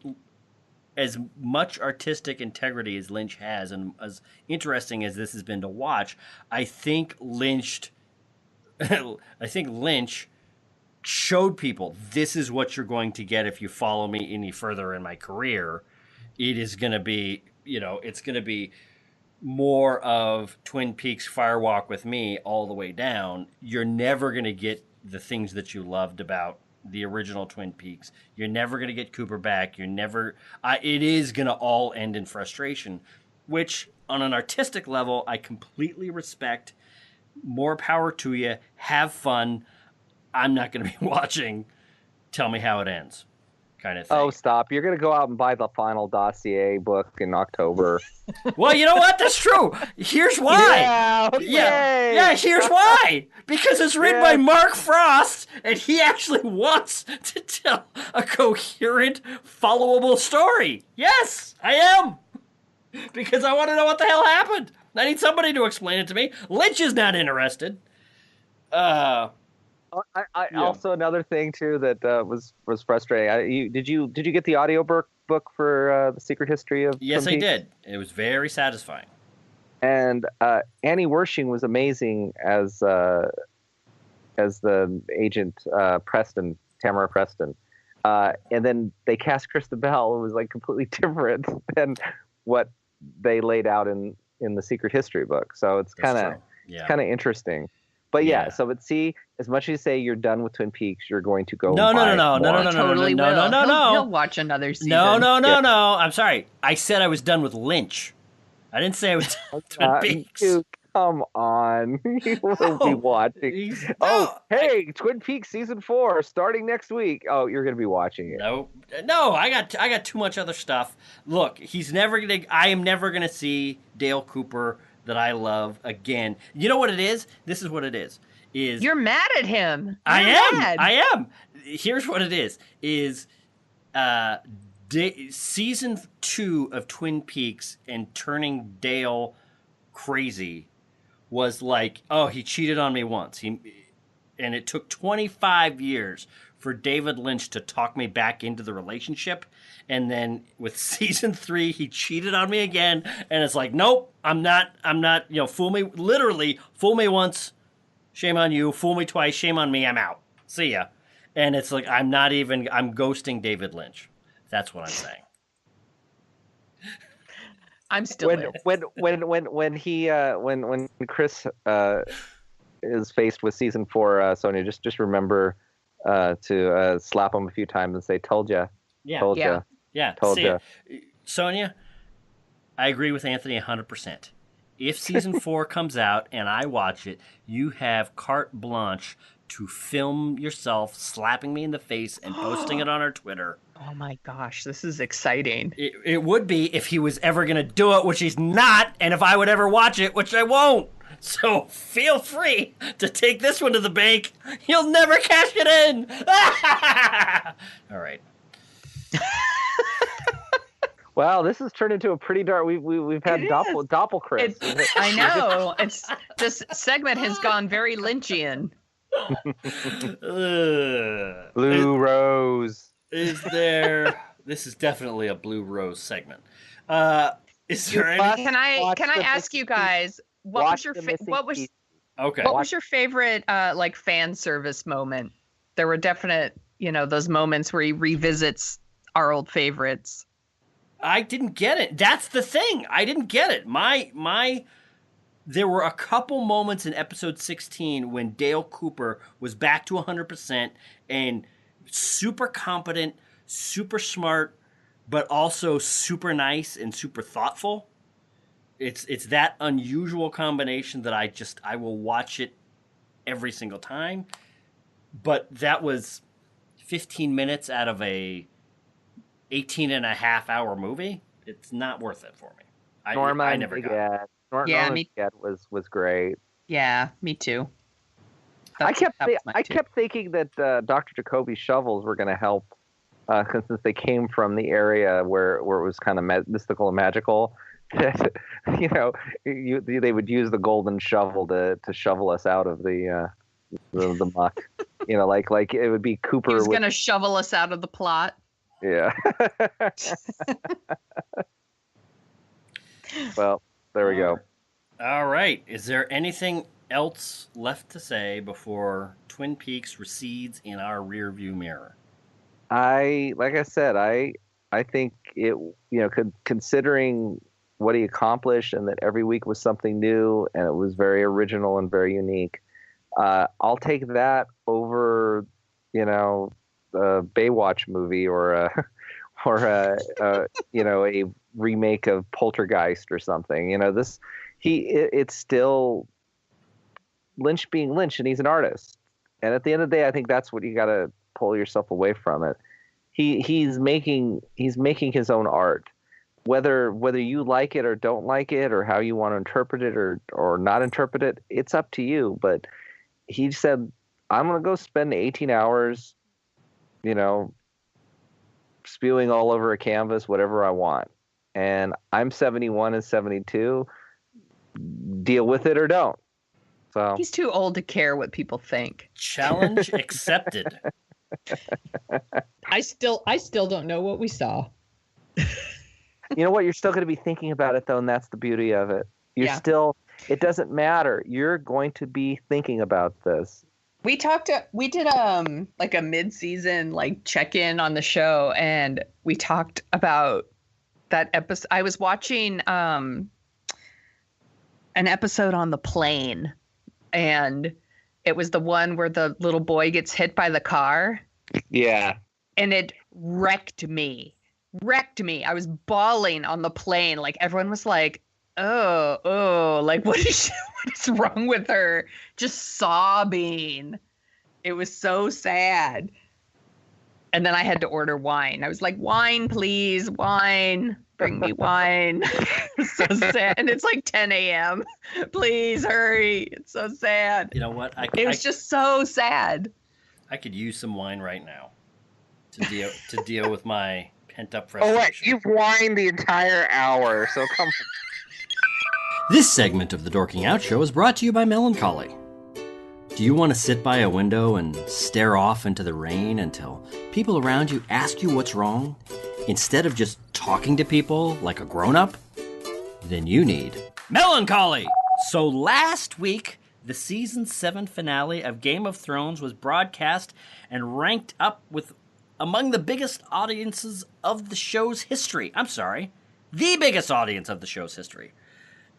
as much artistic integrity as Lynch has, and as interesting as this has been to watch, I think Lynch showed people, this is what you're going to get if you follow me any further in my career. It is going to be, it's going to be more of Twin Peaks Firewalk with Me all the way down. You're never going to get the things that you loved about the original Twin Peaks. You're never going to get Cooper back. You're never. It is going to all end in frustration, which on an artistic level, I completely respect. More power to you. Have fun. I'm not going to be watching. Tell me how it ends, kind of thing. Oh, stop! You're gonna go out and buy the final dossier book in October. Well, you know what? That's true. Here's why. Yeah, okay. Yeah, here's why. Because it's written by Mark Frost, and he actually wants to tell a coherent, followable story. Yes, I am. Because I want to know what the hell happened. I need somebody to explain it to me. Lynch is not interested. Also, another thing too that was frustrating. Did you get the audio book for The Secret History of? Yes, I did. It was very satisfying. And Annie Wershing was amazing as the agent Tamara Preston. And then they cast Krista Bell, who was like completely different than what they laid out in the Secret History book. So it's kind of interesting. But but see, as much as you say you're done with Twin Peaks, you're going to go. No. He'll watch another season. No. I'm sorry. I said I was done with Lynch. I didn't say I was done with Twin Peaks. Dude, come on, you will be watching. Hey, Twin Peaks season 4 starting next week. Oh, you're going to be watching it. No. I got too much other stuff. Look, I am never gonna see Dale Cooper that I love again. You know what it is? This is what it is. You're mad at him. I am. Here's what it is. Season 2 of Twin Peaks and turning Dale crazy was like, oh, he cheated on me once. And it took 25 years for David Lynch to talk me back into the relationship. And then with season 3, he cheated on me again. And it's like, nope, I'm not, fool me once, shame on you. Fool me twice, shame on me, I'm out. See ya. And it's like, I'm ghosting David Lynch. That's what I'm saying. I'm still when Chris is faced with season 4, Sonia, just remember to slap him a few times and say, told ya. Yeah. Told ya. Yeah. Told ya. Sonia, I agree with Anthony 100%. If season 4 comes out and I watch it, you have carte blanche to film yourself slapping me in the face and posting it on our Twitter. Oh my gosh, this is exciting. It would be if he was ever going to do it, which he's not, and if I would ever watch it, which I won't. So feel free to take this one to the bank. You'll never cash it in. All right. Wow, this has turned into a pretty dark. We've had doppelchris. I know. This segment has gone very Lynchian. Blue Rose. Is there? This is definitely a Blue Rose segment. Is there any? Can I ask you guys what was your favorite like fan service moment? There were definite, those moments where he revisits our old favorites. I didn't get it. That's the thing. I didn't get it. There were a couple moments in episode 16 when Dale Cooper was back to 100% and super competent, super smart, but also super nice and super thoughtful. It's that unusual combination that I will watch it every single time. But that was 15 minutes out of a 18-and-a-half-hour movie. It's not worth it for me. I never got it. Norman was great. Yeah, me too. I kept thinking that Dr. Jacoby's shovels were going to help, since they came from the area where it was kind of mystical and magical. That they would use the golden shovel to shovel us out of the muck. Like it would be Cooper. He's going to shovel us out of the plot. Yeah. Well, there we go. All right. Is there anything else left to say before Twin Peaks recedes in our rearview mirror? I think it, considering what he accomplished and that every week was something new and it was very original and very unique, I'll take that over, Baywatch movie or a a remake of Poltergeist or something. It's still Lynch being Lynch, and he's an artist. And at the end of the day, I think that's what you got to pull yourself away from it. He's making his own art, whether you like it or don't like it, or how you want to interpret it or not interpret it. It's up to you. But he said, I'm going to go spend 18 hours, spewing all over a canvas, whatever I want. And I'm 71 and 72. Deal with it or don't. So He's too old to care what people think. Challenge accepted. I still don't know what we saw. You know what? You're still going to be thinking about it, though, and that's the beauty of it. It doesn't matter. You're going to be thinking about this. We did like a mid-season like check-in on the show, and we talked about that episode. I was watching an episode on the plane, and it was the one where the little boy gets hit by the car. Yeah. And it wrecked me. I was bawling on the plane. Like everyone was like, oh, like what is wrong with her? Just sobbing. It was so sad. And then I had to order wine. I was like, wine, please, wine. Bring me wine. So sad. And it's like 10 a.m. Please hurry. It's so sad. You know what? It was just so sad. I could use some wine right now to deal with my pent-up frustration. Oh, wait, you've whined the entire hour, so come on. This segment of the Dorking Out Show is brought to you by Melancholy. Do you want to sit by a window and stare off into the rain until people around you ask you what's wrong, instead of just talking to people like a grown-up? Then you need Melancholy! So last week, the Season 7 finale of Game of Thrones was broadcast and ranked up with among the biggest audiences of the show's history. I'm sorry, the biggest audience of the show's history.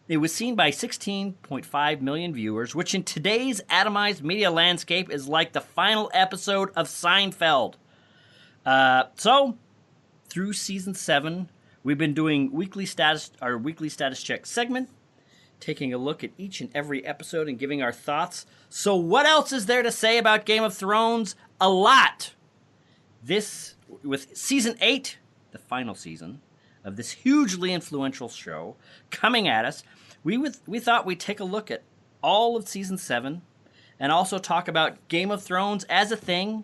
It was seen by 16.5 million viewers, which in today's atomized media landscape is like the final episode of Seinfeld. So, through Season 7, we've been doing our weekly status check segment, taking a look at each and every episode and giving our thoughts. So what else is there to say about Game of Thrones? A lot! This, with Season 8, the final season of this hugely influential show, coming at us, we thought we'd take a look at all of Season 7 and also talk about Game of Thrones as a thing.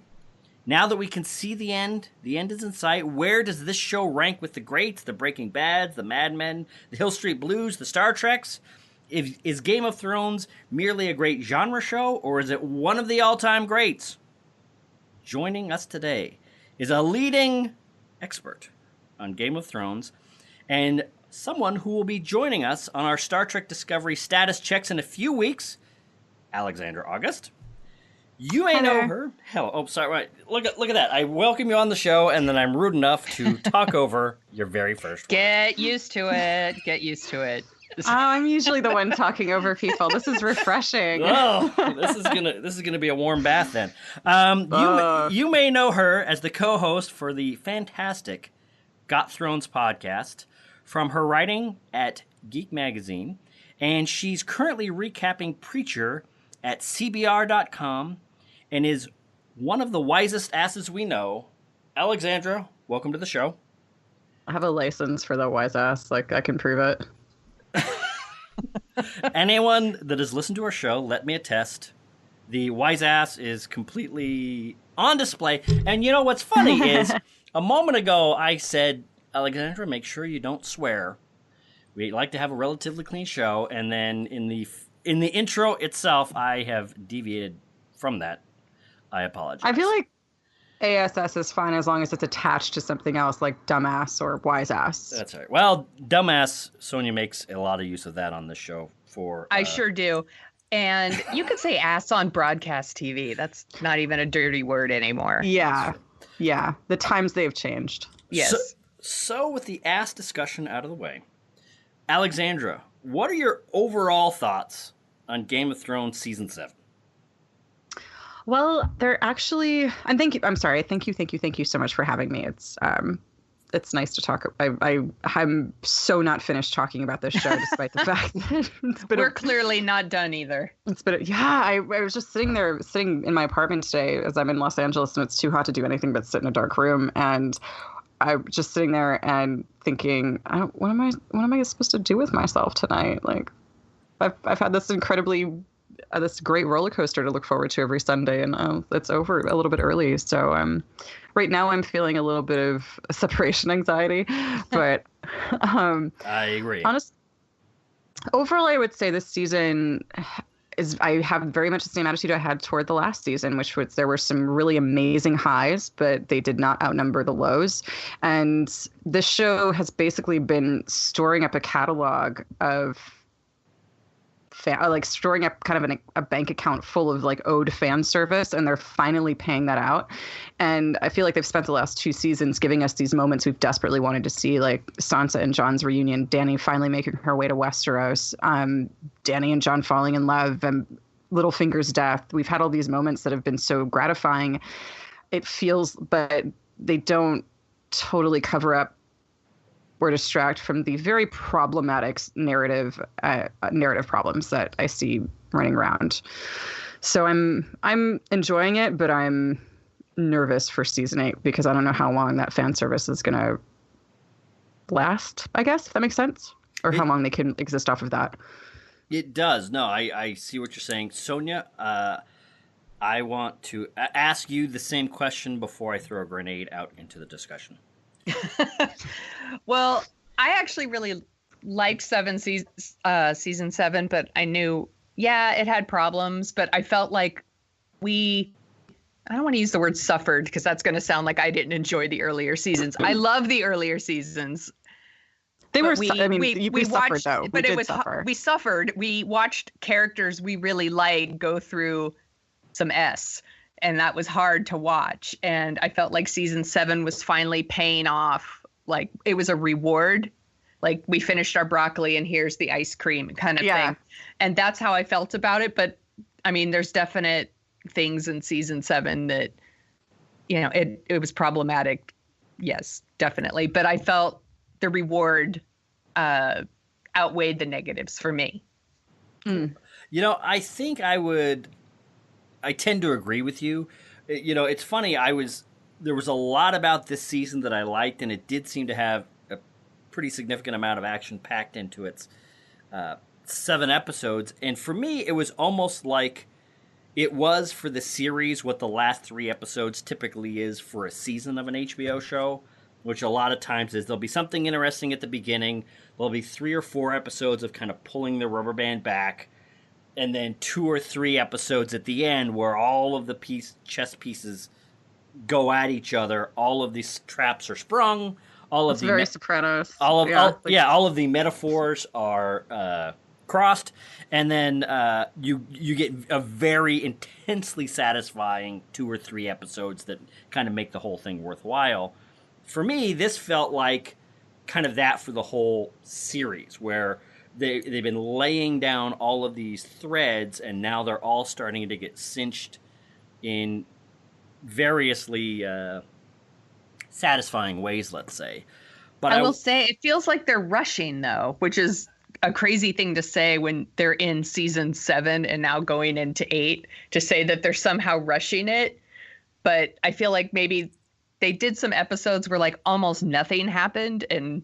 Now that we can see the end is in sight, where does this show rank with the greats, the Breaking Bads, the Mad Men, the Hill Street Blues, the Star Treks? Is Game of Thrones merely a great genre show, or is it one of the all-time greats? Joining us today is a leading expert on Game of Thrones and someone who will be joining us on our Star Trek Discovery status checks in a few weeks, Alexandra August. You may know her. Hell, oh, sorry. Right. Look at that. I welcome you on the show, and then I'm rude enough to talk over your very first word. Get used to it. Get used to it. Oh, I'm usually the one talking over people. This is refreshing. Oh, this is gonna be a warm bath then. You may know her as the co-host for the fantastic Got Thrones podcast from her writing at Geek Magazine, and she's currently recapping Preacher at CBR.com and is one of the wisest asses we know. Alexandra, welcome to the show. I have a license for the wise ass. Like, I can prove it. Anyone that has listened to our show, let me attest, the wise ass is completely on display. And you know what's funny is, a moment ago I said, Alexandra, make sure you don't swear. We like to have a relatively clean show. And then in the intro itself, I have deviated from that. I apologize. I feel like ASS is fine as long as it's attached to something else like dumbass or wise ass. That's right. Well, dumbass, Sonia makes a lot of use of that on this show. I sure do. And you could say ass on broadcast TV. That's not even a dirty word anymore. Yeah. Yeah. The times they've changed. Yes. So with the ass discussion out of the way, Alexandra, what are your overall thoughts on Game of Thrones Season 7? Well, they're actually. And thank you. I'm sorry. Thank you so much for having me. It's nice to talk. I'm so not finished talking about this show, despite the fact that we're clearly not done either. I was just sitting in my apartment today, as I'm in Los Angeles, and it's too hot to do anything but sit in a dark room. And I'm just sitting there and thinking, what am I supposed to do with myself tonight? Like, I've had this this great roller coaster to look forward to every Sunday, and it's over a little bit early. So right now I'm feeling a little bit of separation anxiety, but I agree. Overall, I would say this season I have very much the same attitude I had toward the last season, which was there were some really amazing highs, but they did not outnumber the lows. And this show has basically been storing up a catalog of storing up kind of a bank account full of like owed fan service, and they're finally paying that out. And I feel like they've spent the last 2 seasons giving us these moments we've desperately wanted to see, like Sansa and Jon's reunion, Dany finally making her way to Westeros, Dany and Jon falling in love, and Littlefinger's death. We've had all these moments that have been so gratifying. It feels, but they don't totally cover up or distract from the very problematic narrative problems that I see running around. So I'm enjoying it, but I'm nervous for season 8 because I don't know how long that fan service is going to last, I guess, if that makes sense, or how long they can exist off of that. It does. No, I see what you're saying. Sonia, I want to ask you the same question before I throw a grenade out into the discussion. Well, I actually really liked season 7, but I knew, it had problems, but I felt like I don't want to use the word suffered because that's going to sound like I didn't enjoy the earlier seasons. I love the earlier seasons. We suffered though. But we suffered. We watched characters we really liked go through some S. And that was hard to watch. And I felt like season 7 was finally paying off. Like it was a reward. Like we finished our broccoli and here's the ice cream kind of thing. And that's how I felt about it. But I mean, there's definite things in season 7 that, it was problematic. Yes, definitely. But I felt the reward outweighed the negatives for me. I think I tend to agree with you. It's funny. There was a lot about this season that I liked, and it did seem to have a pretty significant amount of action packed into its 7 episodes. And for me, it was almost like it was for the series what the last 3 episodes typically is for a season of an HBO show, which a lot of times is there'll be something interesting at the beginning. There'll be 3 or 4 episodes of kind of pulling the rubber band back, and then 2 or 3 episodes at the end where all of the chess pieces go at each other. All of these traps are sprung. It's very Sopranos. All of the metaphors are crossed, and then you get a very intensely satisfying 2 or 3 episodes that kind of make the whole thing worthwhile. For me, this felt like kind of that for the whole series, where they've been laying down all of these threads, and now they're all starting to get cinched in variously satisfying ways, let's say. But I will say it feels like they're rushing, though, which is a crazy thing to say when they're in season 7 and now going into 8, to say that they're somehow rushing it. But I feel like maybe they did some episodes where like almost nothing happened, and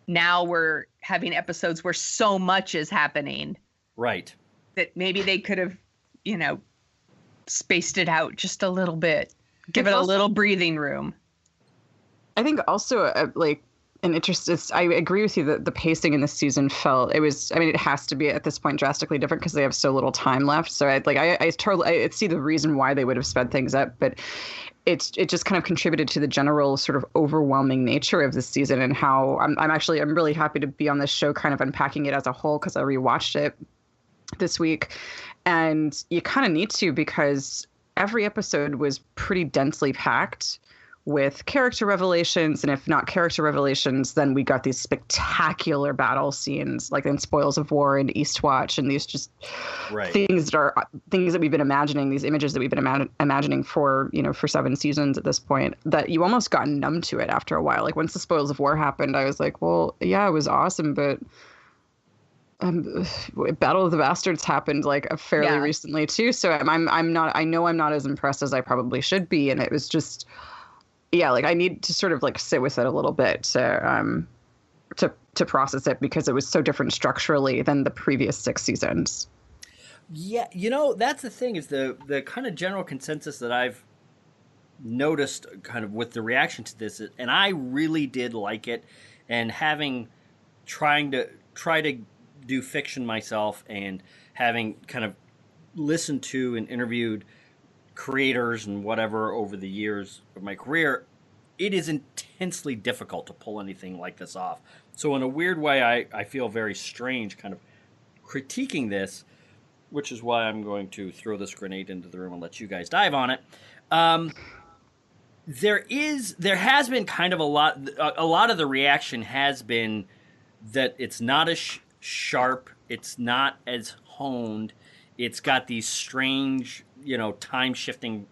now we're having episodes where so much is happening. Right. That maybe they could have, spaced it out just a little bit. Give it a little breathing room. I think also an interest is, I agree with you that the pacing in this season it has to be at this point drastically different because they have so little time left. So I see the reason why they would have sped things up, but it just kind of contributed to the general sort of overwhelming nature of this season, and how I'm really happy to be on this show kind of unpacking it as a whole, because I rewatched it this week, and you kind of need to, because every episode was pretty densely packed with character revelations, and if not character revelations, then we got these spectacular battle scenes like in Spoils of War and Eastwatch, and these just Right. things that we've been imagining, these images that we've been imagining for, for 7 seasons at this point, that you almost got numb to it after a while. Like once the Spoils of War happened, I was like, well, yeah, it was awesome, but Battle of the Bastards happened like fairly recently too, so I'm not, I know I'm not as impressed as I probably should be, and it was just, yeah, like I need to sort of like sit with it a little bit to process it, because it was so different structurally than the previous 6 seasons. Yeah, that's the thing, is the kind of general consensus that I've noticed kind of with the reaction to this, and I really did like it, and try to do fiction myself, and having kind of listened to and interviewed creators and whatever over the years of my career, it is intensely difficult to pull anything like this off. So in a weird way, I feel very strange kind of critiquing this, which is why I'm going to throw this grenade into the room and let you guys dive on it. There has been kind of a lot of the reaction has been that it's not as sharp, it's not as honed, it's got these strange, time shifting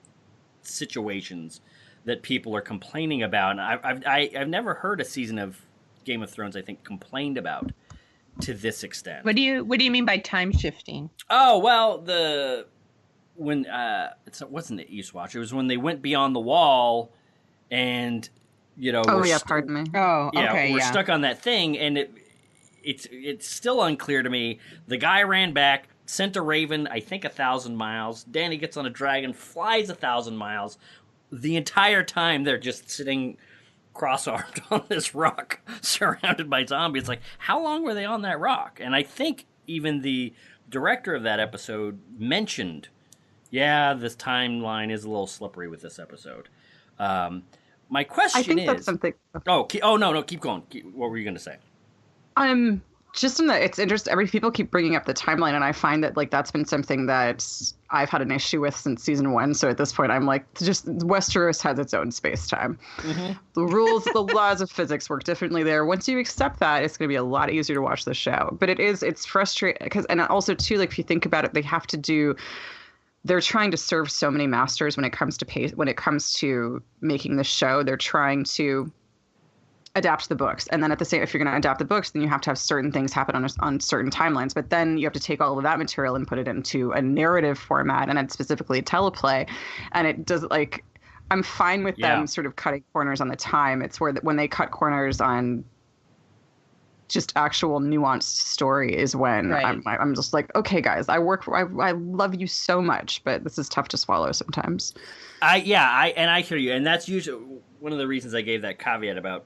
situations that people are complaining about. And I've never heard a season of Game of Thrones, I think, complained about to this extent. What do you mean by time shifting? Oh, well, it wasn't the Eastwatch. It was when they went beyond the wall, and pardon me. Oh, yeah, okay, we're stuck on that thing, and it's still unclear to me. The guy ran back, sent a raven, I think 1,000 miles. Danny gets on a dragon, flies 1,000 miles. The entire time they're just sitting cross-armed on this rock, surrounded by zombies. It's like, how long were they on that rock? And I think even the director of that episode mentioned, this timeline is a little slippery with this episode. My question is... I think that's something... no, keep going. What were you going to say? Just in that it's interesting. People keep bringing up the timeline, and I find that like that's been something that I've had an issue with since season 1. So at this point, I'm like, just Westeros has its own space time. Mm-hmm. The rules, the laws of physics work differently there. Once you accept that, it's going to be a lot easier to watch the show. But it's frustrating because, and also too, like if you think about it, they're trying to serve so many masters when it comes to making the show. They're trying to adapt the books, and then at the same, if you're going to adapt the books, then you have to have certain things happen on certain timelines. But then you have to take all of that material and put it into a narrative format, and specifically a teleplay. And it does, like, I'm fine with them sort of cutting corners on the time. It's when they cut corners on just actual nuanced story is when I'm just like, okay, guys, I love you so much, but this is tough to swallow sometimes. I hear you, and that's usually one of the reasons I gave that caveat about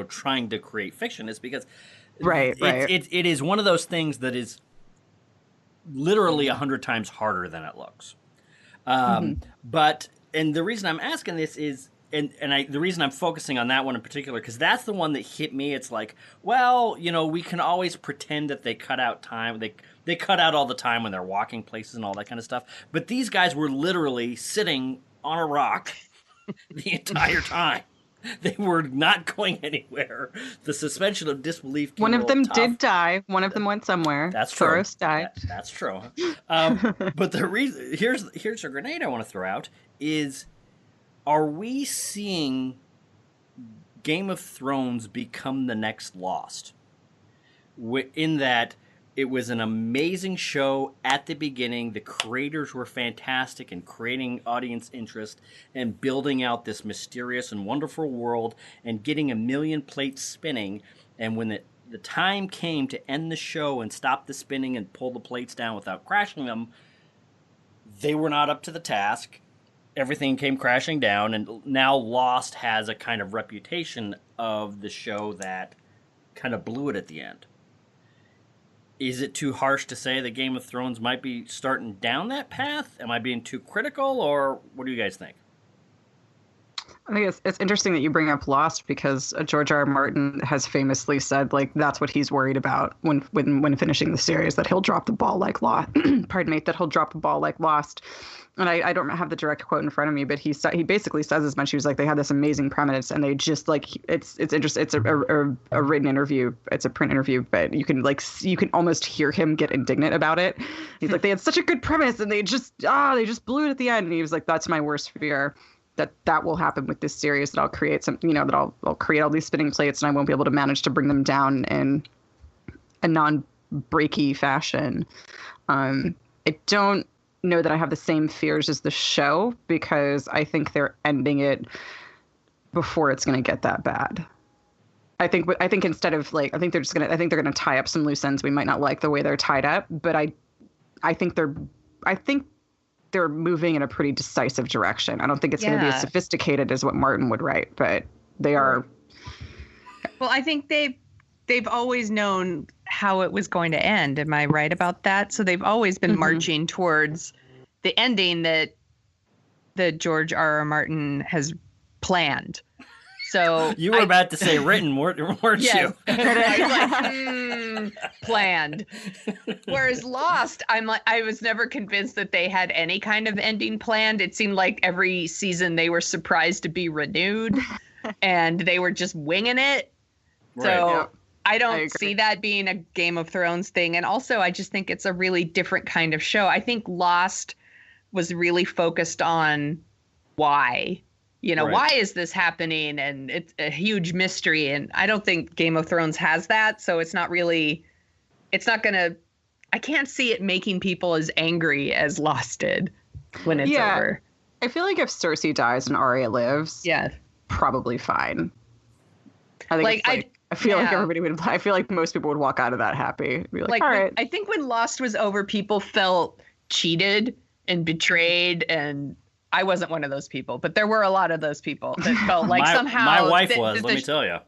trying to create fiction, is because it is one of those things that is literally 100 times harder than it looks. But the reason I'm asking this is, the reason I'm focusing on that one in particular, because that's the one that hit me. It's like, well, we can always pretend that they cut out time. They cut out all the time when they're walking places and all that kind of stuff. But these guys were literally sitting on a rock the entire time. They were not going anywhere. The suspension of disbelief. One of them did die. One of them went somewhere. That's true. Thoros died. That's true. But the reason here's a grenade I want to throw out is: are we seeing Game of Thrones become the next Lost? In that it was an amazing show at the beginning. The creators were fantastic in creating audience interest and building out this mysterious and wonderful world and getting a million plates spinning. And when the time came to end the show and stop the spinning and pull the plates down without crashing them, they were not up to the task. Everything came crashing down, and now Lost has a kind of reputation of the show that kind of blew it at the end. Is it too harsh to say that Game of Thrones might be starting down that path? Am I being too critical, or what do you guys think? I think it's interesting that you bring up Lost because George R. R. Martin has famously said like that's what he's worried about when finishing the series, that he'll drop the ball like Lost. Pardon me, that he'll drop the ball like Lost. And I don't have the direct quote in front of me, but he basically says as much. He was like, they had this amazing premise, and they just like it's interesting. It's a written interview, it's a print interview, but you can almost hear him get indignant about it. He's like, they had such a good premise, and they just blew it at the end. And he was like, that's my worst fear. That will happen with this series, that I'll create something, that I'll create all these spinning plates and I won't be able to manage to bring them down in a non-breaky fashion. I don't know that I have the same fears as the show because I think they're ending it before it's going to get that bad. I think instead of like, I think they're going to tie up some loose ends. We might not like the way they're tied up, but I think they're moving in a pretty decisive direction. I don't think it's going to be as sophisticated as what Martin would write, but they are. Well, I think they've always known how it was going to end. Am I right about that? So they've always been marching towards the ending that George R. R. Martin has planned. So you were about to say written, weren't you? I was like, planned. Whereas Lost, I was never convinced that they had any kind of ending planned. It seemed like every season they were surprised to be renewed, and they were just winging it. Right. So I don't see that being a Game of Thrones thing. And also, I just think it's a really different kind of show. I think Lost was really focused on why. Right. Why is this happening? And it's a huge mystery. And I don't think Game of Thrones has that. So I can't see it making people as angry as Lost did when it's over. I feel like if Cersei dies and Arya lives, probably fine. I think I feel like everybody would. I feel like most people would walk out of that happy. Be like, all right. I think when Lost was over, people felt cheated and betrayed, and I wasn't one of those people, but there were a lot of those people that felt like somehow my wife was. Let me tell you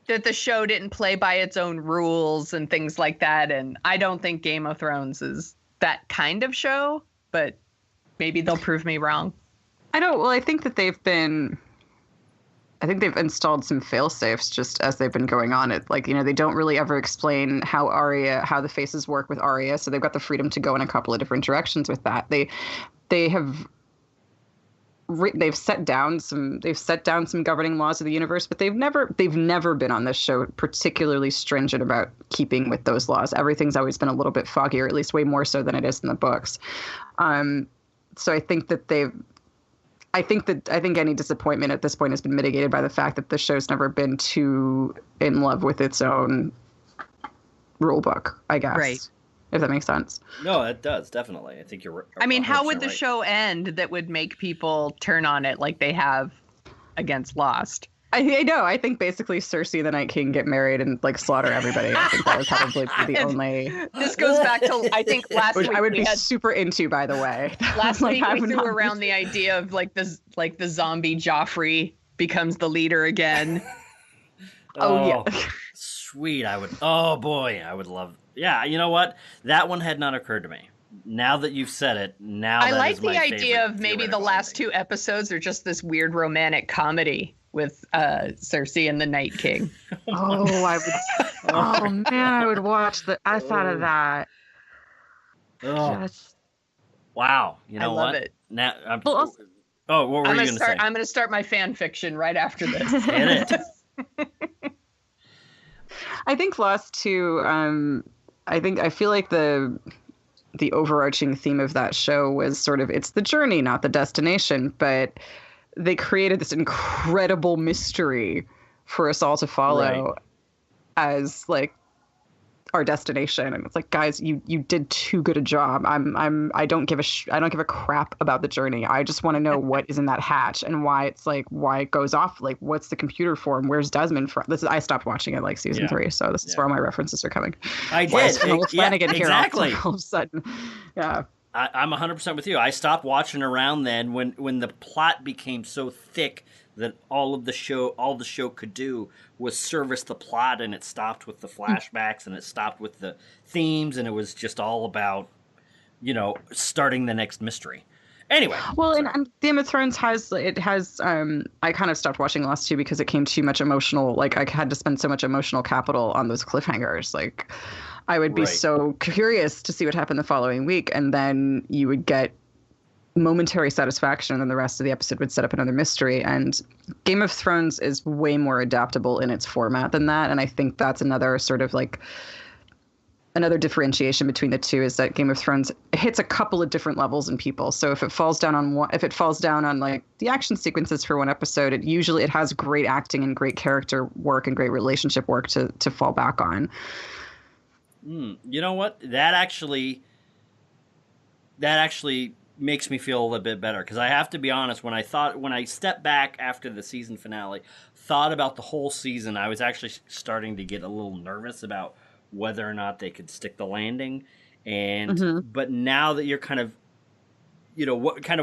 that the show didn't play by its own rules and things like that. And I don't think Game of Thrones is that kind of show, but maybe they'll prove me wrong. I think that they've installed some fail safes just as they've been going on. It they don't really ever explain how the faces work with Arya, so they've got the freedom to go in a couple of different directions with that. They've set down some governing laws of the universe, but they've never been on this show particularly stringent about keeping with those laws. Everything's always been a little bit foggy, or at least way more so than it is in the books. So I think any disappointment at this point has been mitigated by the fact that the show's never been too in love with its own rule book, I guess. Right. If that makes sense. No, it does, definitely. I think you're right. I mean, how would the show end that would make people turn on it like they have against Lost? I know. I think basically Cersei and the Night King get married and slaughter everybody. I think that would probably be the only. This goes back to I think last week. I would be super into, by the way. Last week we threw around the idea of the zombie Joffrey becomes the leader again. Yeah. Sweet. Oh boy, I would love. Yeah, you know what? That one had not occurred to me. Now that you've said it, I like the idea of maybe the last two episodes are just this weird romantic comedy with Cersei and the Night King. Oh man, I would watch the S out of that. Wow, you know what? I love it. Now, what were you going to say? I'm going to start my fan fiction right after this. Hit it. I think Lost too. I feel like the overarching theme of that show was sort of it's the journey, not the destination. But they created this incredible mystery for us all to follow as our destination. And it's like, guys, you did too good a job. I don't give a crap about the journey. I just want to know what is in that hatch and why it goes off. What's the computer for and where's Desmond from? I stopped watching it season 3. So this is where all my references are coming. I did. Flanagan here exactly. All of a sudden. Yeah. I'm 100% with you. I stopped watching around then when the plot became so thick that all the show could do was service the plot, and it stopped with the flashbacks and it stopped with the themes, and it was just all about, starting the next mystery. Anyway. Well, and Game of Thrones has I kind of stopped watching the last two because it came too much emotional, like I had to spend so much emotional capital on those cliffhangers. Like I would be so curious to see what happened the following week, and then you would get momentary satisfaction, and then the rest of the episode would set up another mystery. And Game of Thrones is way more adaptable in its format than that, and I think that's another sort of like another differentiation between the two, is that Game of Thrones hits a couple of different levels in people. So if it falls down on like the action sequences for one episode, it has great acting and great character work and great relationship work to fall back on. You know what? That actually makes me feel a little bit better, because I have to be honest, when I stepped back after the season finale, thought about the whole season, I was actually starting to get a little nervous about whether or not they could stick the landing. And but now that you're kind of,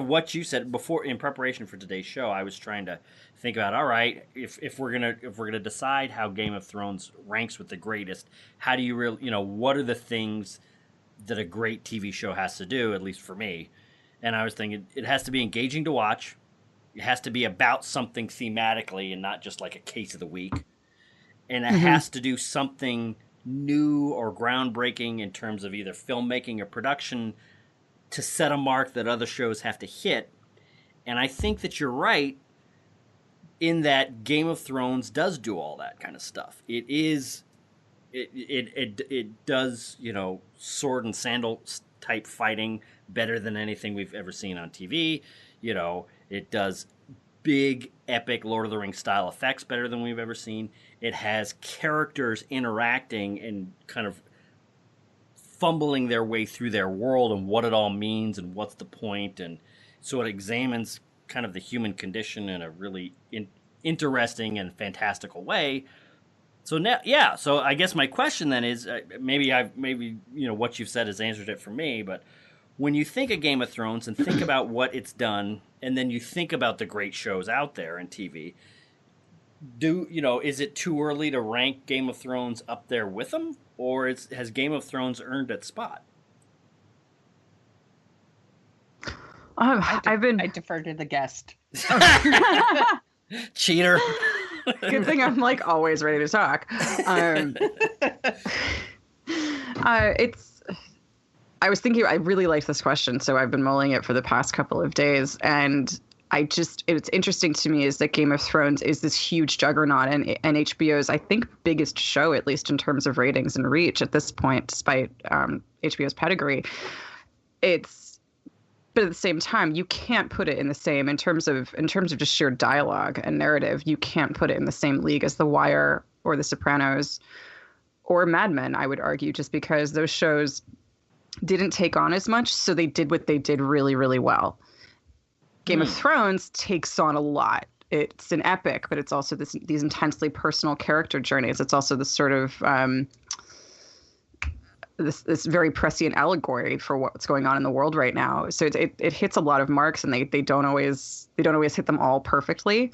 what you said before in preparation for today's show, I was trying to think about, all right, if we're gonna decide how Game of Thrones ranks with the greatest, how do you really, what are the things that a great TV show has to do, at least for me? And I was thinking it has to be engaging to watch. It has to be about something thematically and not just like a case of the week. And it has to do something new or groundbreaking in terms of either filmmaking or production to set a mark that other shows have to hit. And I think that you're right in that Game of Thrones does do all that kind of stuff. It does, sword and sandal type fighting better than anything we've ever seen on TV. It does big, epic Lord of the Rings style effects better than we've ever seen. It has characters interacting and kind of fumbling their way through their world and what it all means and what's the point. And so it examines kind of the human condition in a really interesting and fantastical way. So now, so I guess my question then is, maybe what you've said has answered it for me, but when you think of Game of Thrones and think about what it's done, and then you think about the great shows out there in TV, is it too early to rank Game of Thrones up there with them, or has Game of Thrones earned its spot? I defer to the guest. Cheater. Good thing I'm like always ready to talk. I was thinking, I really liked this question, so I've been mulling it for the past couple of days, and it's interesting to me is that Game of Thrones is this huge juggernaut and HBO's, I think, biggest show, at least in terms of ratings and reach at this point, despite HBO's pedigree. But at the same time, you can't put it in the same, in terms of just sheer dialogue and narrative, you can't put it in the same league as The Wire or The Sopranos or Mad Men, I would argue, just because those shows didn't take on as much, so they did what they did really, really well. Game of Thrones takes on a lot. It's an epic, but it's also these intensely personal character journeys. It's also this sort of this very prescient allegory for what's going on in the world right now. So it hits a lot of marks, and they don't always hit them all perfectly.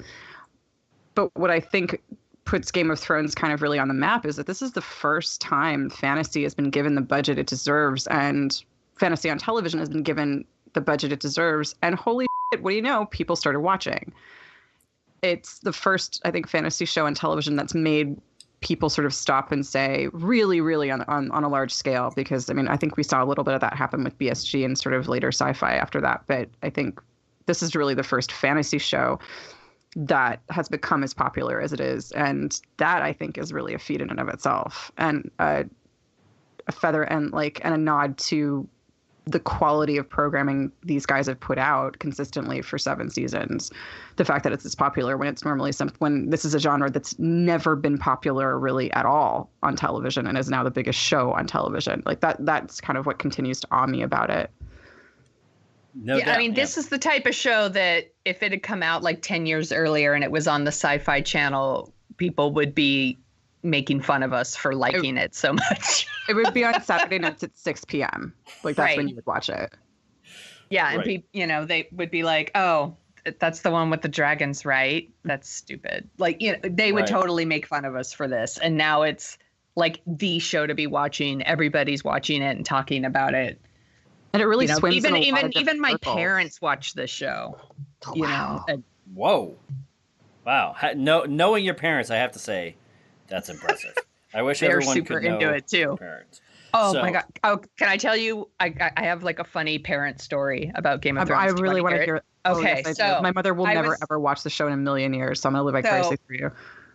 But what I think puts Game of Thrones kind of really on the map is that this is the first time fantasy has been given the budget it deserves, and fantasy on television has been given the budget it deserves. And holy shit, what do you know? People started watching. It's the first, I think, fantasy show on television that's made people sort of stop and say, really, really on a large scale, because I think we saw a little bit of that happen with BSG and sort of later sci-fi after that. But I think this is really the first fantasy show that has become as popular as it is. And that, I think, is really a feat in and of itself, and a feather and a nod to the quality of programming these guys have put out consistently for 7 seasons. The fact that it's this popular when it's normally when this is a genre that's never been popular really at all on television and is now the biggest show on television. Like that's kind of what continues to awe me about it. No doubt. This is the type of show that if it had come out like 10 years earlier and it was on the Sci-Fi Channel, people would be making fun of us for liking it so much. It would be on Saturday nights at 6 p.m. Like that's when you would watch it. Yeah, and they would be like, "Oh, that's the one with the dragons, right? That's stupid." Like, they would totally make fun of us for this. And now it's like the show to be watching. Everybody's watching it and talking about it. And it really You know, swims even in a lot even of even different my circles. parents watch the show. You know, and Whoa. Wow. Knowing your parents, I have to say, that's impressive. I wish they're everyone super could know into it your too. parents. Oh So- my god! Oh, can I tell you? I have like a funny parent story about Game of I Thrones. Do you really want to it? hear it. Okay, yes, I so do. My mother will I never was- ever watch the show in a million years, so I'm gonna live vicariously through you.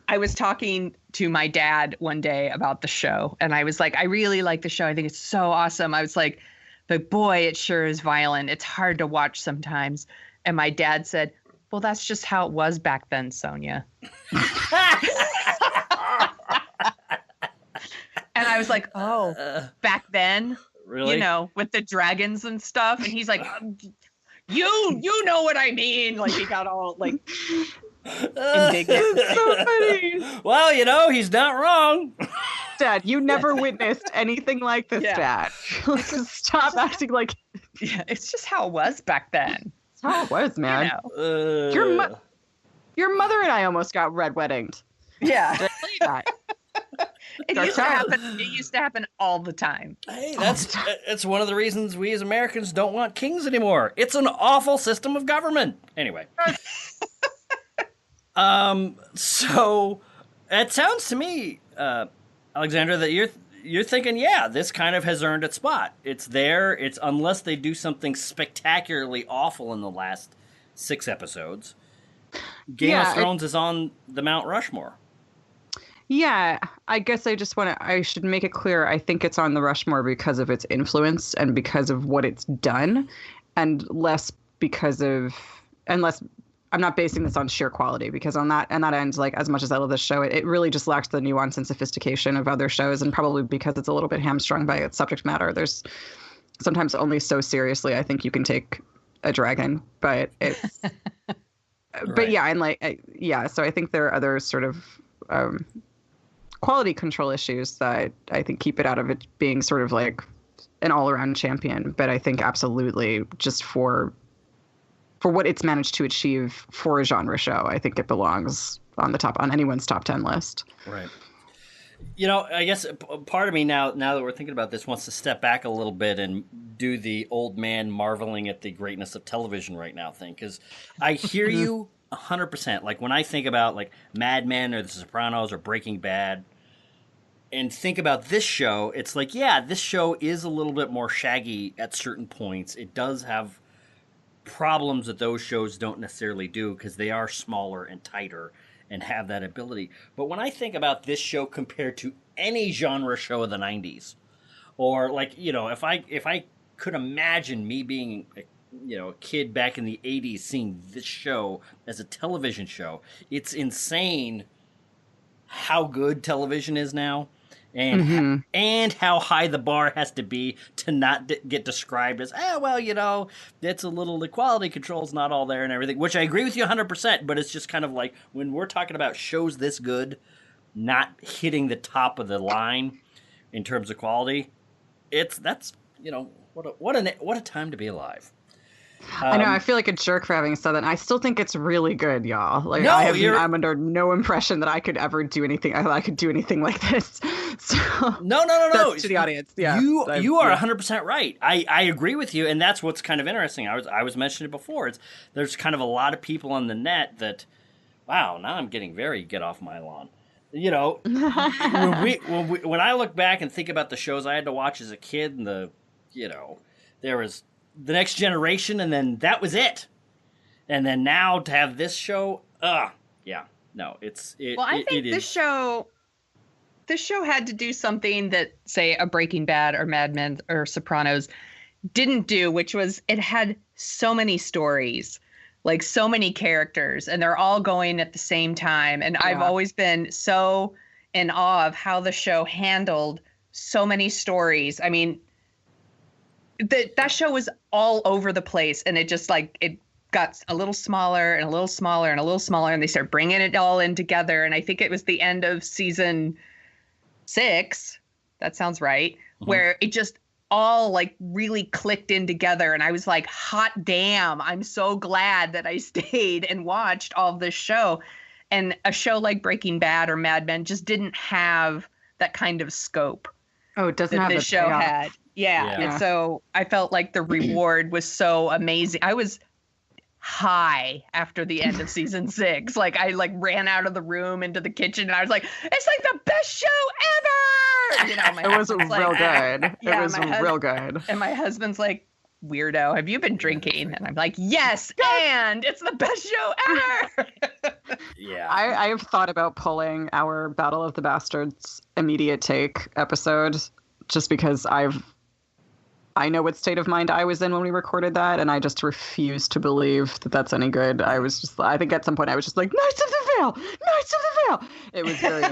I was talking to my dad one day about the show, and I was like, I really like the show. I think it's so awesome. I was like, but boy, it sure is violent. It's hard to watch sometimes. And my dad said, well, that's just how it was back then, Sonia. And I was like, oh, back then, Really? you know, with the dragons and stuff. And he's like, you know what I mean? Like he got all like indignant. So funny. Well, you know, he's not wrong. Dad, you never witnessed anything like this, Yeah. Dad. Like, stop acting like Yeah, it's just how it was back then. that's how it was, man. You know? Your mother and I almost got red weddinged. Yeah. Did I tell you that? It Our used to child. happen. It used to happen all the time. Hey, it's one of the reasons we as Americans don't want kings anymore. It's an awful system of government. Anyway. So it sounds to me, Alexandra, that you're thinking, yeah, this kind of has earned its spot. It's there. It's unless they do something spectacularly awful in the last 6 episodes. Game of Thrones is on the Mount Rushmore. Yeah, I guess I should make it clear. I think it's on the Rushmore because of its influence and because of what it's done, and less I'm not basing this on sheer quality, because on that end, like, as much as I love this show, it really just lacks the nuance and sophistication of other shows, and probably because it's a little bit hamstrung by its subject matter. There's sometimes only so seriously I think you can take a dragon, but it's but yeah, and so I think there are other sort of quality control issues that I think keep it out of it being sort of like an all-around champion. But I think absolutely, just for what it's managed to achieve for a genre show, I think it belongs on anyone's top 10 list. Right. You know, I guess part of me now that we're thinking about this wants to step back a little bit and do the old man marveling at the greatness of television right now thing, because I hear you 100%. Like when I think about like Mad Men or The Sopranos or Breaking Bad and think about this show, it's like, yeah, this show is a little bit more shaggy at certain points. It does have problems that those shows don't necessarily do because they are smaller and tighter and have that ability. But when I think about this show compared to any genre show of the 90s, or like, you know, if I could imagine me being a kid back in the 80s seeing this show as a television show, it's insane how good television is now. And and how high the bar has to be to not get described as, it's a little, the quality control's not all there and everything, which I agree with you 100%, but it's just kind of like when we're talking about shows this good, not hitting the top of the line in terms of quality, what a time to be alive. I know. I feel like a jerk for having said that. I still think it's really good, y'all. Like, No, I'm under no impression that I could ever do anything. I could do anything like this. So No. that's to the audience. Yeah, you are 100% right. I agree with you, and that's what's kind of interesting. I was mentioning it before. There's kind of a lot of people on the net that, wow, now I'm getting very get off my lawn. You know, when I look back and think about the shows I had to watch as a kid, and there was The Next Generation, and then that was it. And then now to have this show, I think this show had to do something that, say, a Breaking Bad or Mad Men or Sopranos didn't do, which was it had so many stories, like so many characters, and they're all going at the same time. And I've always been so in awe of how the show handled so many stories. I mean, that show was all over the place, and it just like it got a little smaller and a little smaller and a little smaller, and they started bringing it all in together. And I think it was the end of season 6, that sounds right, where it just all like really clicked in together, and I was like, hot damn, I'm so glad that I stayed and watched all of this show. And a show like Breaking Bad or Mad Men just didn't have that kind of scope. Oh, it doesn't that have this the show payoff. had. Yeah. Yeah. And so I felt like the reward was so amazing. I was high after the end of season 6. Like I ran out of the room into the kitchen and I was like, it's like the best show ever. You know, my It was husband's real like, good. Yeah, It was real good. And my husband's like, weirdo, have you been drinking? And I'm like, yes, and it's the best show ever. Yeah. I have thought about pulling our Battle of the Bastards immediate take episode just because I know what state of mind I was in when we recorded that, and I just refuse to believe that that's any good. I think at some point I was just like, Knights of the Vale! Knights of the Vale! It was very...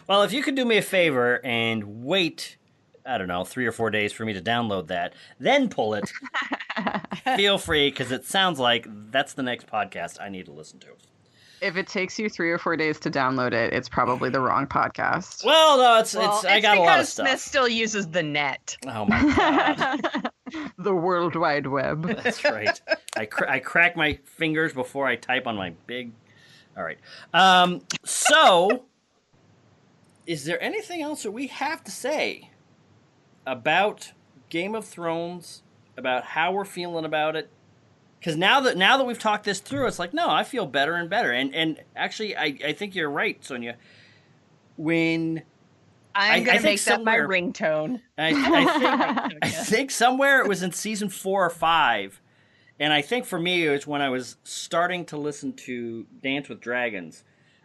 Well, if you could do me a favor and wait, I don't know, 3 or 4 days for me to download that, then pull it, feel free, because it sounds like that's the next podcast I need to listen to. If it takes you 3 or 4 days to download it, it's probably the wrong podcast. Well, no, it's I got a lot of because stuff. Smith still uses the net. Oh my god. The World Wide Web. That's right. I crack my fingers before I type on my big. All right. So, is there anything else that we have to say about Game of Thrones? About how we're feeling about it? Because now that we've talked this through, it's like, no, I feel better and better. And actually, I think you're right, Sonia. When I'm going to make that my ringtone. I think somewhere it was in season 4 or 5. And I think for me, it was when I was starting to listen to Dance with Dragons,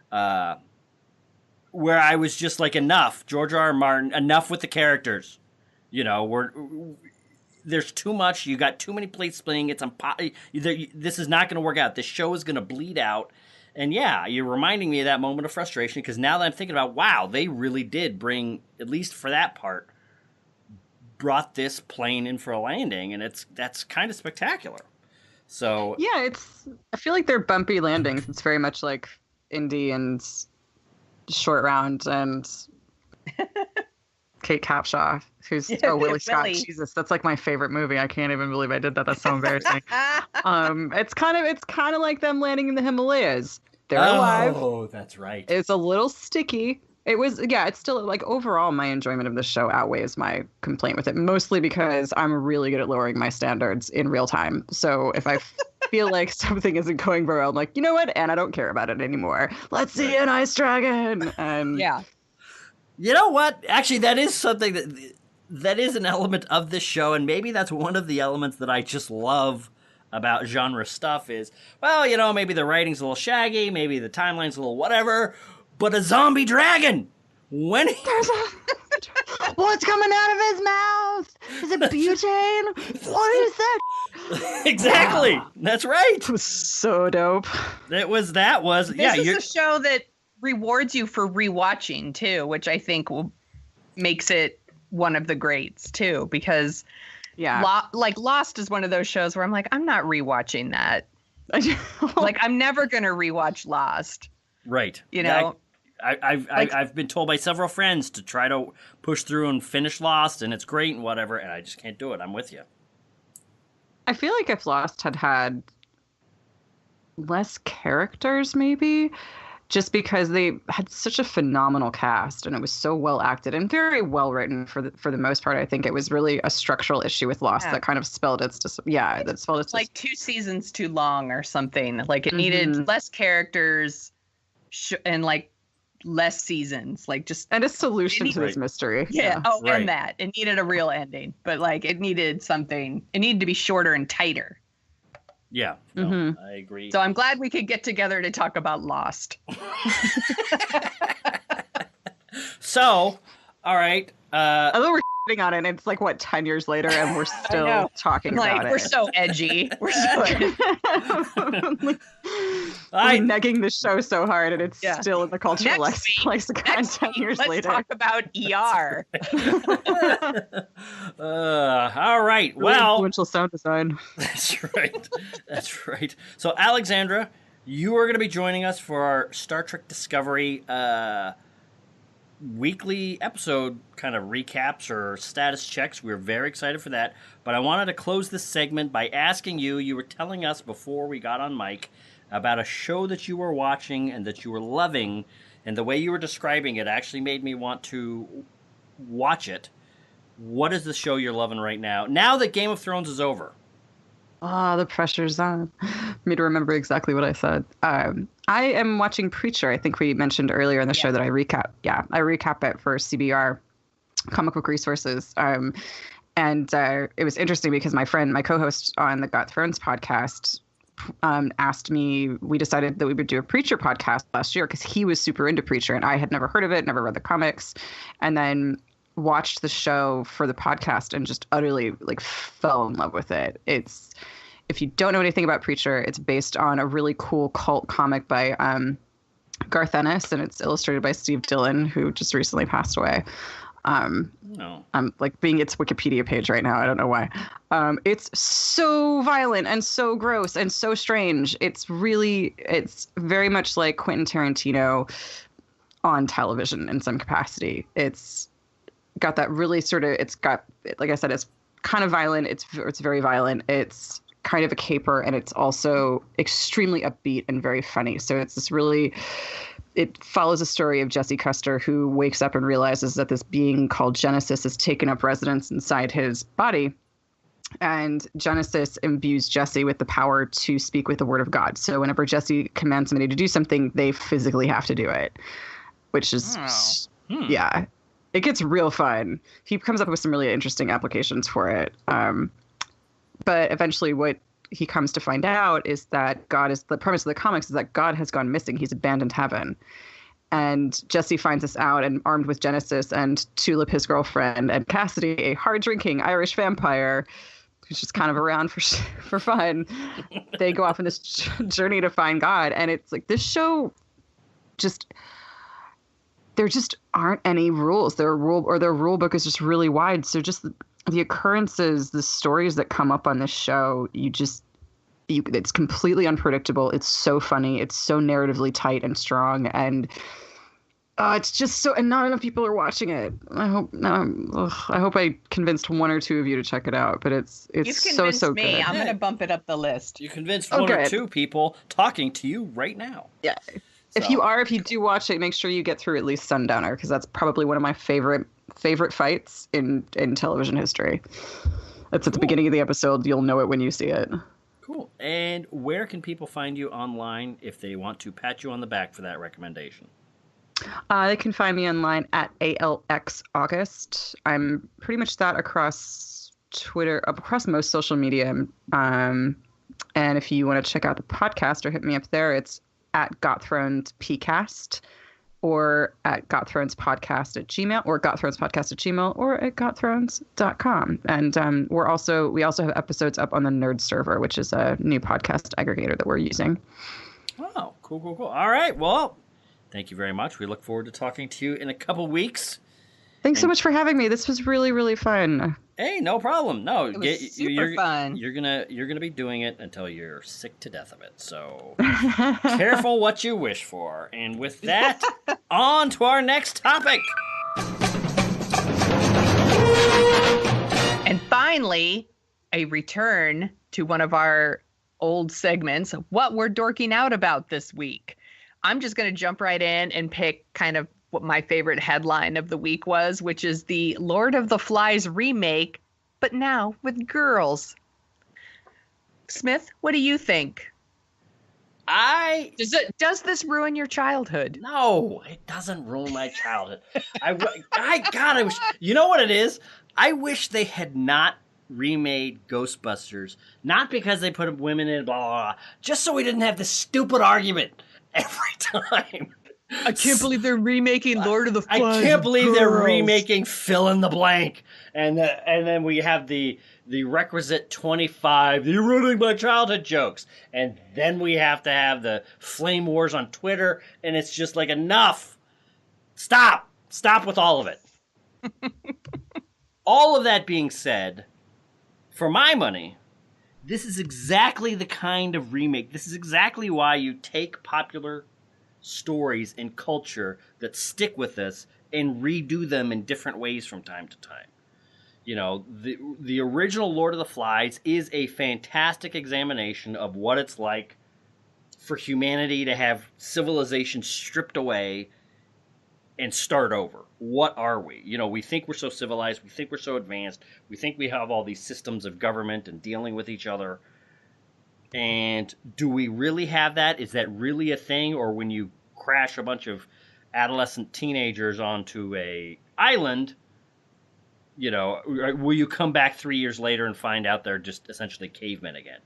where I was just like, enough, George R. R. Martin, enough with the characters. You know, there's too much. You got too many plates spinning. It's this is not going to work out. This show is going to bleed out. And yeah, you're reminding me of that moment of frustration because now that I'm thinking about, wow, they really did bring, at least for that part, brought this plane in for a landing, and that's kind of spectacular. So yeah, I feel like they're bumpy landings. It's very much like Indy and Short Round and Kate Capshaw, who's Willie Scott. Willie. Jesus, that's like my favorite movie. I can't even believe I did that. That's so embarrassing. It's kind of like them landing in the Himalayas. They're alive. Oh, that's right. It's a little sticky. It's still like overall my enjoyment of the show outweighs my complaint with it, mostly because I'm really good at lowering my standards in real time. So if I feel like something isn't going very well, I'm like, you know what? And I don't care about it anymore. Let's see an ice dragon. And yeah. You know what? Actually, that is something that is an element of this show, and maybe that's one of the elements that I just love about genre stuff is, well, you know, maybe the writing's a little shaggy, maybe the timeline's a little whatever, but a zombie dragon! What's coming out of his mouth? Is it butane? What is that? Exactly! Wow. That's right! It was so dope. This is a show that rewards you for rewatching too, which I think makes it one of the greats too, because Lost is one of those shows where I'm like, I'm not rewatching that. Like I'm never gonna rewatch Lost. Right. You know? I've been told by several friends to try to push through and finish Lost, and it's great and whatever, and I just can't do it. I'm with you. I feel like if Lost had less characters, maybe, just because they had such a phenomenal cast and it was so well acted and very well written for the most part. I think it was really a structural issue with Lost that kind of spelled its like 2 seasons too long or something. Like it needed less characters and like less seasons, like just and a solution to this mystery. Yeah. Oh, right. And that it needed a real ending, but like it needed something. It needed to be shorter and tighter. Yeah, no, I agree. So I'm glad we could get together to talk about Lost. So, all right. Although we're shitting on it, and it's like, what, 10 years later, and we're still talking about it. We're so edgy. We're so edgy. I'm negging the show so hard, and it's still in the cultural lexicon 10 years later. Let's talk about ER. All right. Really well, influential sound design. That's right. That's right. So, Alexandra, you are going to be joining us for our Star Trek Discovery weekly episode kind of recaps or status checks. We're very excited for that. But I wanted to close this segment by asking you were telling us before we got on mic about a show that you were watching and that you were loving, and the way you were describing it actually made me want to watch it, what is the show you're loving right now? Now that Game of Thrones is over. Oh, the pressure's on me to remember exactly what I said. I am watching Preacher. I think we mentioned earlier in the show that I recap. Yeah, I recap it for CBR, Comic Book Resources. And it was interesting because my co-host on the Got Thrones podcast, asked me, we decided that we would do a Preacher podcast last year because he was super into Preacher and I had never heard of it, never read the comics, and then watched the show for the podcast and just utterly like fell in love with it. It's, if you don't know anything about Preacher, it's based on a really cool cult comic by Garth Ennis, and it's illustrated by Steve Dillon, who just recently passed away. No. I'm like being its Wikipedia page right now. I don't know why. It's so violent and so gross and so strange. It's very much like Quentin Tarantino on television in some capacity. It's got that really sort of, it's got, like I said, it's kind of violent. It's very violent. It's kind of a caper, and it's also extremely upbeat and very funny. So it's this really, it follows a story of Jesse Custer, who wakes up and realizes that this being called Genesis has taken up residence inside his body. And Genesis imbues Jesse with the power to speak with the word of God. So whenever Jesse commands somebody to do something, they physically have to do it, which is, yeah, it gets real fun. He comes up with some really interesting applications for it. But eventually what he comes to find out is that the premise of the comics is that God has gone missing. He's abandoned heaven. And Jesse finds this out, and armed with Genesis and Tulip, his girlfriend, and Cassidy, a hard-drinking Irish vampire who's just kind of around for fun, they go off on this journey to find God. And it's like, this show there just aren't any rules. Their rule book is just really wide. So just the occurrences, the stories that come up on this show, it's completely unpredictable. It's so funny. It's so narratively tight and strong. And it's just so, and not enough people are watching it. I hope I convinced one or two of you to check it out, but it's so good. Me. I'm going to bump it up the list. You convinced one or two people talking to you right now. Yeah. If you do watch it, make sure you get through at least Sundowner, because that's probably one of my favorite fights in television history. It's at the beginning of the episode. You'll know it when you see it. Cool. And where can people find you online if they want to pat you on the back for that recommendation? They can find me online at ALX August. I'm pretty much that across Twitter, across most social media. And if you want to check out the podcast or hit me up there, it's at Got Thrones PCast, or at Got Thrones Podcast at Gmail, or Got Thrones Podcast at Gmail, or at gotthrones.com. And we also have episodes up on the Nerd Server, which is a new podcast aggregator that we're using. Oh, cool. All right. Well, thank you very much. We look forward to talking to you in a couple weeks. Thanks so much for having me. This was really, really fun. Hey, no problem. No, it was super fun. You're gonna be doing it until you're sick to death of it. So careful what you wish for. And with that, on to our next topic. And finally, a return to one of our old segments, what we're dorking out about this week. I'm just going to jump right in and pick kind of what my favorite headline of the week was, which is the Lord of the Flies remake, but now with girls. Smith, what do you think? Does this ruin your childhood? No, it doesn't ruin my childhood. I wish, you know what it is? I wish they had not remade Ghostbusters, not because they put women in, blah, blah, blah, just so we didn't have this stupid argument every time. I can't believe they're remaking Lord of the Flies. I can't believe they're remaking fill in the blank. And then we have the requisite 25, you're ruining my childhood jokes. And then we have to have the flame wars on Twitter. And it's just like, enough. Stop with all of it. All of that being said, for my money, this is exactly the kind of remake. This is exactly why you take popular stories and culture that stick with us and redo them in different ways from time to time. You know, the original Lord of the Flies is a fantastic examination of what it's like for humanity to have civilization stripped away and start over. What are we? You know, we think we're so civilized, we think we're so advanced, we think we have all these systems of government and dealing with each other. And do we really have that? Is that really a thing? Or when you crash a bunch of adolescent teenagers onto a island, you know, will you come back 3 years later and find out they're just essentially cavemen again?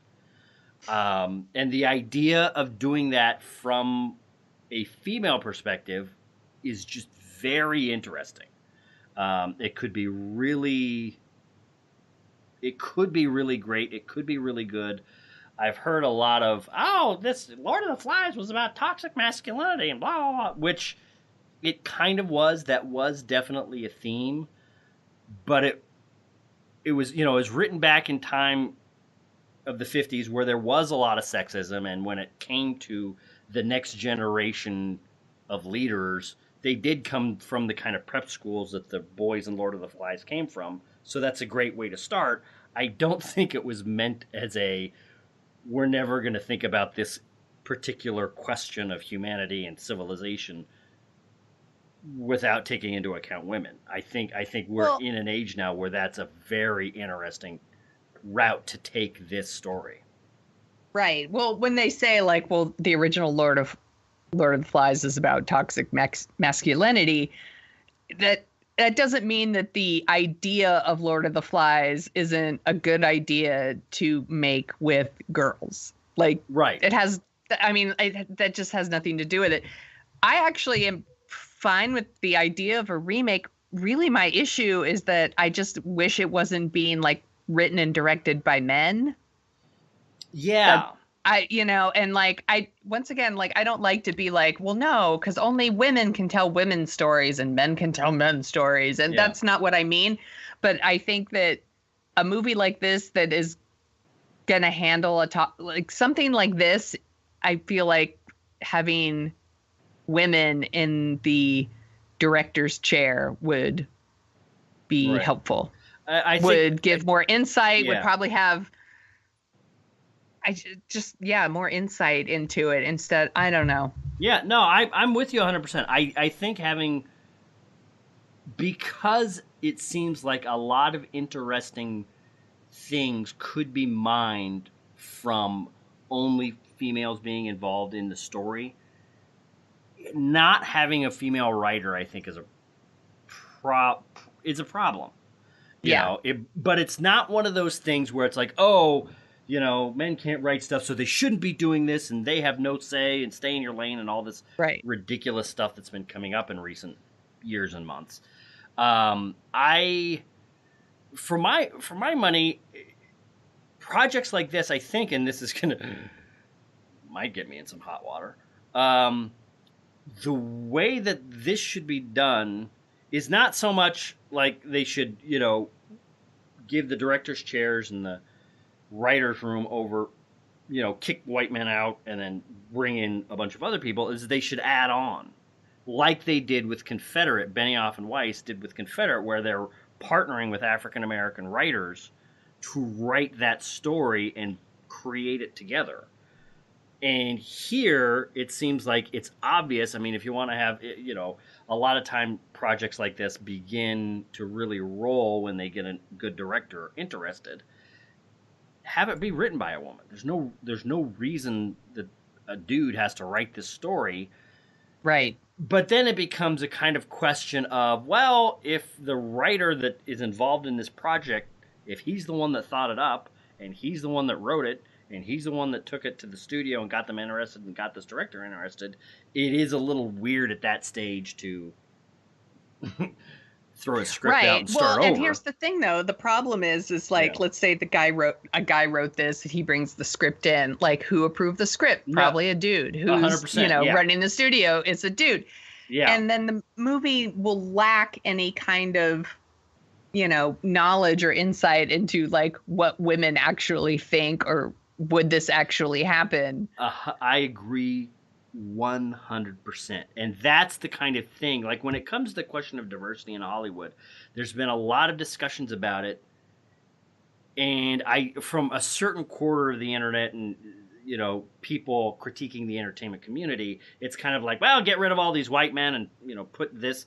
And the idea of doing that from a female perspective is just very interesting. It could be really great. It could be really good. I've heard a lot of, this Lord of the Flies was about toxic masculinity and blah, blah, blah, which it kind of was. That was definitely a theme, but it was, you know, it was written back in time of the 50s where there was a lot of sexism, and when it came to the next generation of leaders, they did come from the kind of prep schools that the boys in Lord of the Flies came from. So that's a great way to start. I don't think it was meant as we're never going to think about this particular question of humanity and civilization without taking into account women. I think we're in an age now where that's a very interesting route to take this story. Right. Well, when they say like, well, the original Lord of the Flies is about toxic masculinity, that doesn't mean that the idea of Lord of the Flies isn't a good idea to make with girls. Like, right. It has, I mean, that just has nothing to do with it. I actually am fine with the idea of a remake. Really, my issue is that I just wish it wasn't being like written and directed by men. Yeah. And like, once again, like, I don't like to be like, well, no, because only women can tell women's stories and men can tell men's stories. And that's not what I mean. But I think that a movie like this that is going to handle like something like this, I feel like having women in the director's chair would be helpful. I think would give more insight, would probably have more insight into it instead. I don't know. Yeah, no, I'm with you 100%. I think because it seems like a lot of interesting things could be mined from only females being involved in the story. Not having a female writer, I think, is a problem. You know, but it's not one of those things where it's like, men can't write stuff, so they shouldn't be doing this, and they have no say, and stay in your lane, and all this ridiculous stuff that's been coming up in recent years and months. For my money, projects like this, I think, and this is might get me in some hot water. The way that this should be done is not so much like they should, give the director's chairs and the writer's room over, kick white men out and then bring in a bunch of other people, is they should add on. Like they did with Confederate, Benioff and Weiss did with Confederate, where they're partnering with African-American writers to write that story and create it together. And here, it seems like it's obvious. I mean, if you want to have, a lot of time projects like this begin to really roll when they get a good director interested. Have it be written by a woman. There's no reason that a dude has to write this story. Right. But then it becomes a kind of question of, well, if the writer that is involved in this project, if he's the one that thought it up, and he's the one that wrote it, and he's the one that took it to the studio and got them interested and got this director interested, it is a little weird at that stage to throw a script out and start over. And here's the thing, though. The problem is like, let's say a guy wrote this, he brings the script in. Like, who approved the script? Probably a dude. Who's 100%, running the studio? It's a dude. Yeah. And then the movie will lack any kind of, knowledge or insight into like what women actually think, or would this actually happen? I agree 100%. And that's the kind of thing, like when it comes to the question of diversity in Hollywood, there's been a lot of discussions about it. And from a certain quarter of the internet and, people critiquing the entertainment community, it's kind of like, well, get rid of all these white men and, put this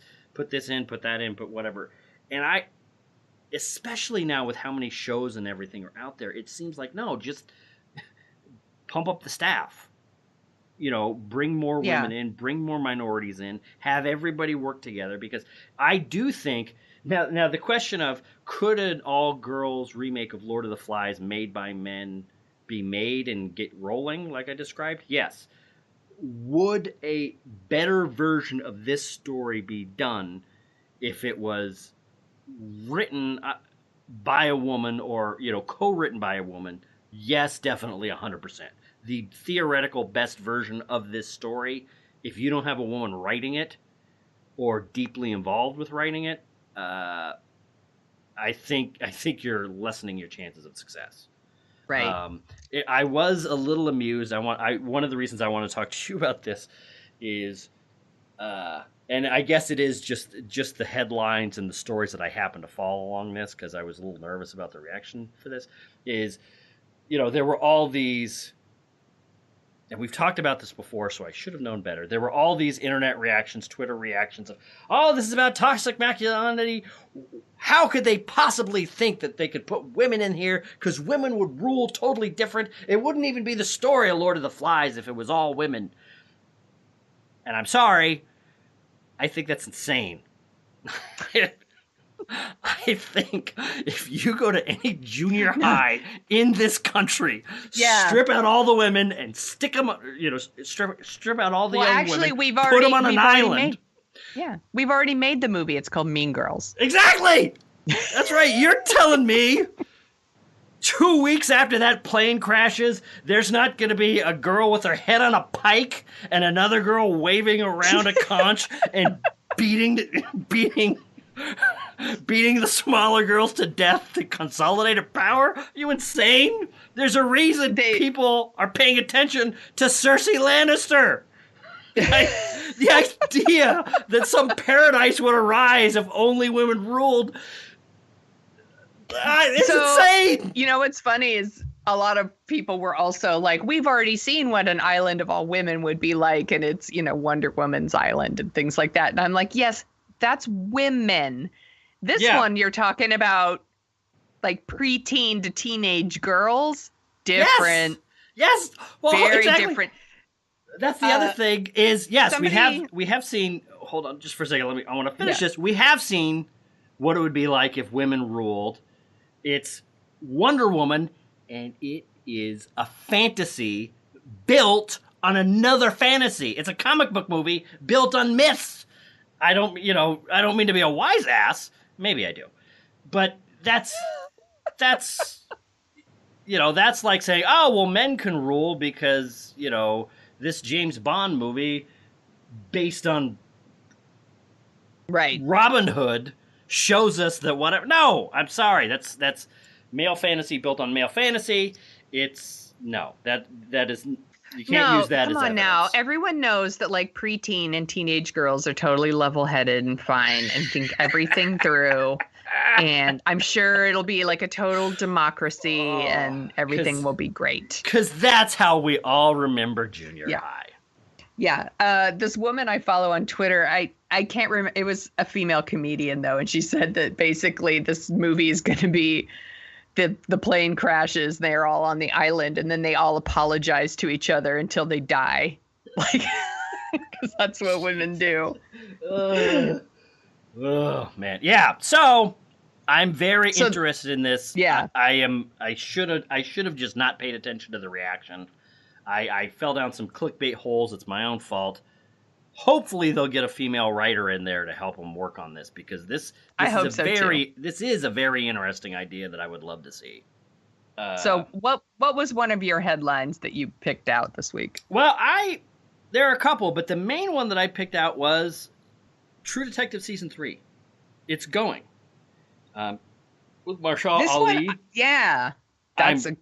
in, put that in, put whatever. And especially now with how many shows and everything are out there, it seems like, no, just pump up the staff. Bring more women in, bring more minorities in, have everybody work together, because I do think now the question of, could an all-girls remake of Lord of the Flies made by men be made and get rolling like I described? Yes. Would a better version of this story be done if it was written by a woman or, co-written by a woman? Yes, definitely 100%. The theoretical best version of this story, if you don't have a woman writing it or deeply involved with writing it, I think you're lessening your chances of success. Right. I was a little amused. One of the reasons I want to talk to you about this is, and I guess it is just the headlines and the stories that I happen to follow along this, because I was a little nervous about the reaction for this, is, there were all these, and we've talked about this before, so I should have known better. There were all these internet reactions, Twitter reactions of, oh, this is about toxic masculinity. How could they possibly think that they could put women in here? Because women would rule totally different. It wouldn't even be the story of Lord of the Flies if it was all women. And I'm sorry, I think that's insane. I think if you go to any junior high in this country, strip out all the women and stick them, strip out all the young women, put them on an island. We've already made the movie. It's called Mean Girls. Exactly. That's right. You're telling me 2 weeks after that plane crashes, there's not going to be a girl with her head on a pike and another girl waving around a conch and beating the smaller girls to death to consolidate her power? Are you insane? There's a reason people are paying attention to Cersei Lannister. The idea that some paradise would arise if only women ruled, it's insane. What's funny is a lot of people were also like, we've already seen what an island of all women would be like, and it's, Wonder Woman's island and things like that. And I'm like, yes, that's women. This one you're talking about, like preteen to teenage girls, different. Yes. Well, very exactly. different. That's the other thing is, yes, we have seen, hold on just for a second. I want to finish this. We have seen what it would be like if women ruled. It's Wonder Woman, and it is a fantasy built on another fantasy. It's a comic book movie built on myths. I don't mean to be a wise ass. Maybe I do. But that's like saying, oh, well, men can rule because, this James Bond movie based on Robin Hood shows us that whatever. No, I'm sorry. That's male fantasy built on male fantasy. It's that is, you can't use that as evidence. Come on now. Everyone knows that like preteen and teenage girls are totally level-headed and fine and think everything through. And I'm sure it'll be like a total democracy and everything will be great. Because that's how we all remember junior high. Yeah. This woman I follow on Twitter, I can't remember. It was a female comedian, though. And she said that basically this movie is going to be the plane crashes. They're all on the island. And then they all apologize to each other until they die. Like, because that's what women do. Oh, man. Yeah. So I'm very interested in this. Yeah. I should have just not paid attention to the reaction. I fell down some clickbait holes. It's my own fault. Hopefully they'll get a female writer in there to help them work on this, because this is a very interesting idea that I would love to see. So what was one of your headlines that you picked out this week? Well, there are a couple, but the main one that I picked out was True Detective Season 3. It's going. With Marshall Ali. That's a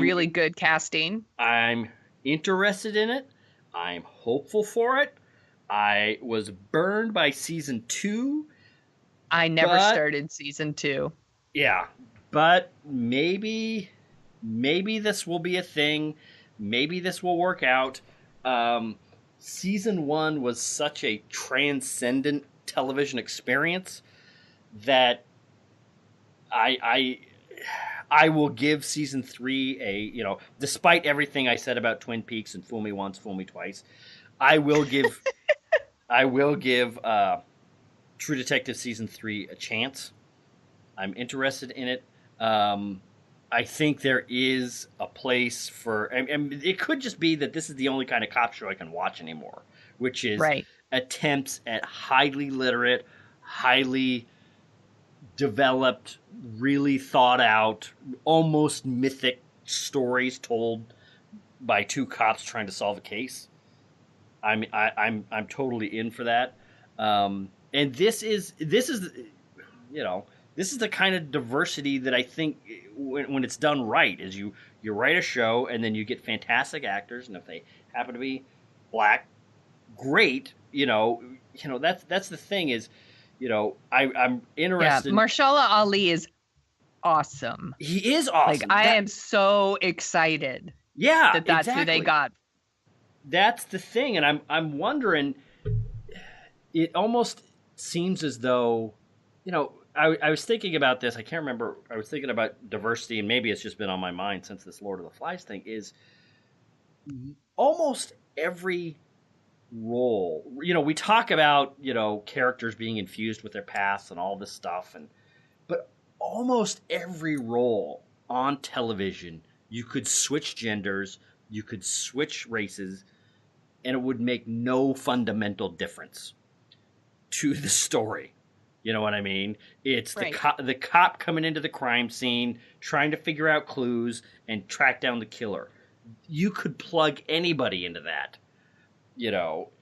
really good casting. I'm interested in it. I'm hopeful for it. I was burned by Season 2. I never started Season 2. Yeah, but maybe this will be a thing. maybe this will work out. Season 1 was such a transcendent television experience that I will give season 3 a, despite everything I said about Twin Peaks and Fool Me Once, Fool Me Twice, I will give True Detective season 3 a chance. I'm interested in it. I think there is a place for, and it could just be that this is the only kind of cop show I can watch anymore, which is attempts at highly literate, highly developed, really thought out, almost mythic stories told by two cops trying to solve a case. I'm totally in for that. And this is the kind of diversity that I think when it's done right is you write a show and then you get fantastic actors, and if they happen to be black, great. That's the thing is, I'm interested. Yeah, Mahershala Ali is awesome. He is awesome. Like, I am so excited. Yeah, that's who they got. That's the thing, and I'm wondering. It almost seems as though, I was thinking about this. I can't remember. I was thinking about diversity, and maybe it's just been on my mind since this Lord of the Flies thing. Is almost every role. We talk about characters being infused with their past and all this stuff, but almost every role on television, you could switch genders, you could switch races, and it would make no fundamental difference to the story. You know what I mean? It's right. The cop coming into the crime scene, trying to figure out clues and track down the killer. You could plug anybody into that,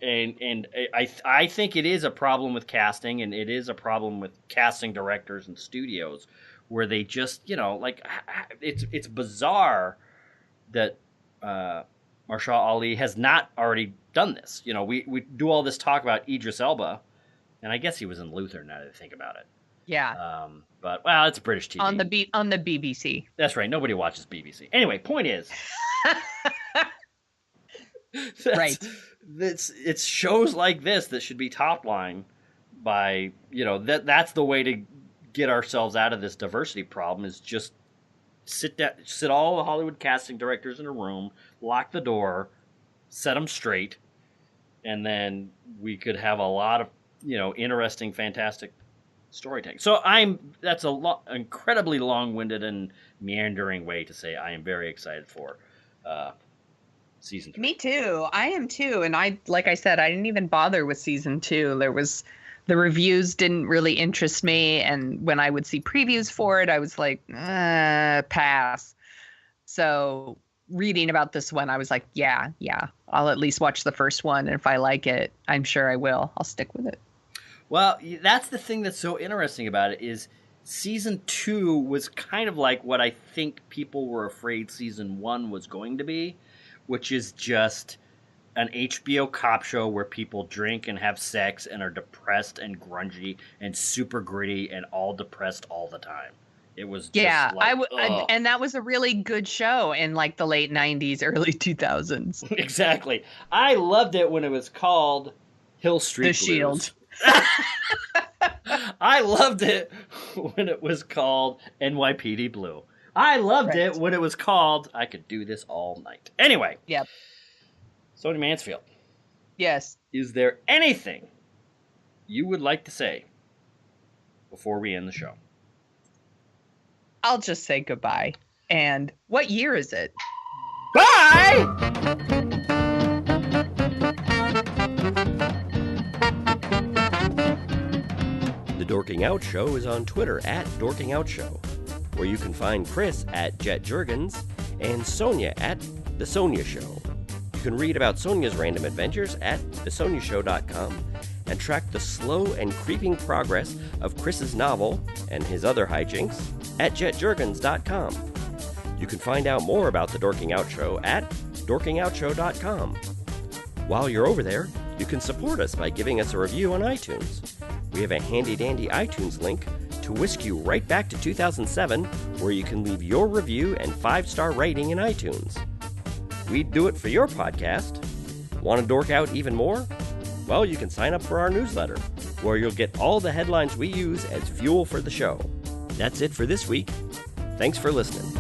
and I think it is a problem with casting, and it is a problem with casting directors and studios where they just, it's bizarre that Mahershala Ali has not already done this. We do all this talk about Idris Elba, and I guess he was in Luther now that I think about it. Yeah. But it's British TV. On the BBC. That's right. Nobody watches BBC. Anyway, point is. Right. It's shows like this that should be top line by, that's the way to get ourselves out of this diversity problem is just sit all the Hollywood casting directors in a room, lock the door, set them straight, and then we could have a lot of, interesting, fantastic storytelling. So that's incredibly long-winded and meandering way to say I am very excited for season 3. Me too. I am too. And like I said, I didn't even bother with season 2. The reviews didn't really interest me. And when I would see previews for it, I was like, pass. So reading about this one, I was like, yeah, I'll at least watch the first one. And if I like it, I'm sure I will. I'll stick with it. Well, that's the thing that's so interesting about it is season 2 was kind of like what I think people were afraid season 1 was going to be, which is just an HBO cop show where people drink and have sex and are depressed and grungy and super gritty and all depressed all the time. It was just and that was a really good show in like the late 90s, early 2000s. Exactly. I loved it when it was called Hill Street Blues. Shield. I loved it when it was called NYPD Blue. I loved it when it was called I Could Do This All Night. Anyway. Yep. Sonia Mansfield. Yes. Is there anything you would like to say before we end the show? I'll just say goodbye. And what year is it? Bye! The Dorking Out Show is on Twitter at Dorking Out Show, where you can find Chris at Jet Jurgens and Sonia at The Sonia Show. You can read about Sonia's random adventures at thesoniashow.com and track the slow and creeping progress of Chris's novel and his other hijinks at jetjurgens.com. You can find out more about The Dorking Out Show at dorkingoutshow.com. While you're over there, you can support us by giving us a review on iTunes. We have a handy-dandy iTunes link to whisk you right back to 2007, where you can leave your review and 5-star rating in iTunes. we'd do it for your podcast. Want to dork out even more? Well, you can sign up for our newsletter, where you'll get all the headlines we use as fuel for the show. That's it for this week. Thanks for listening.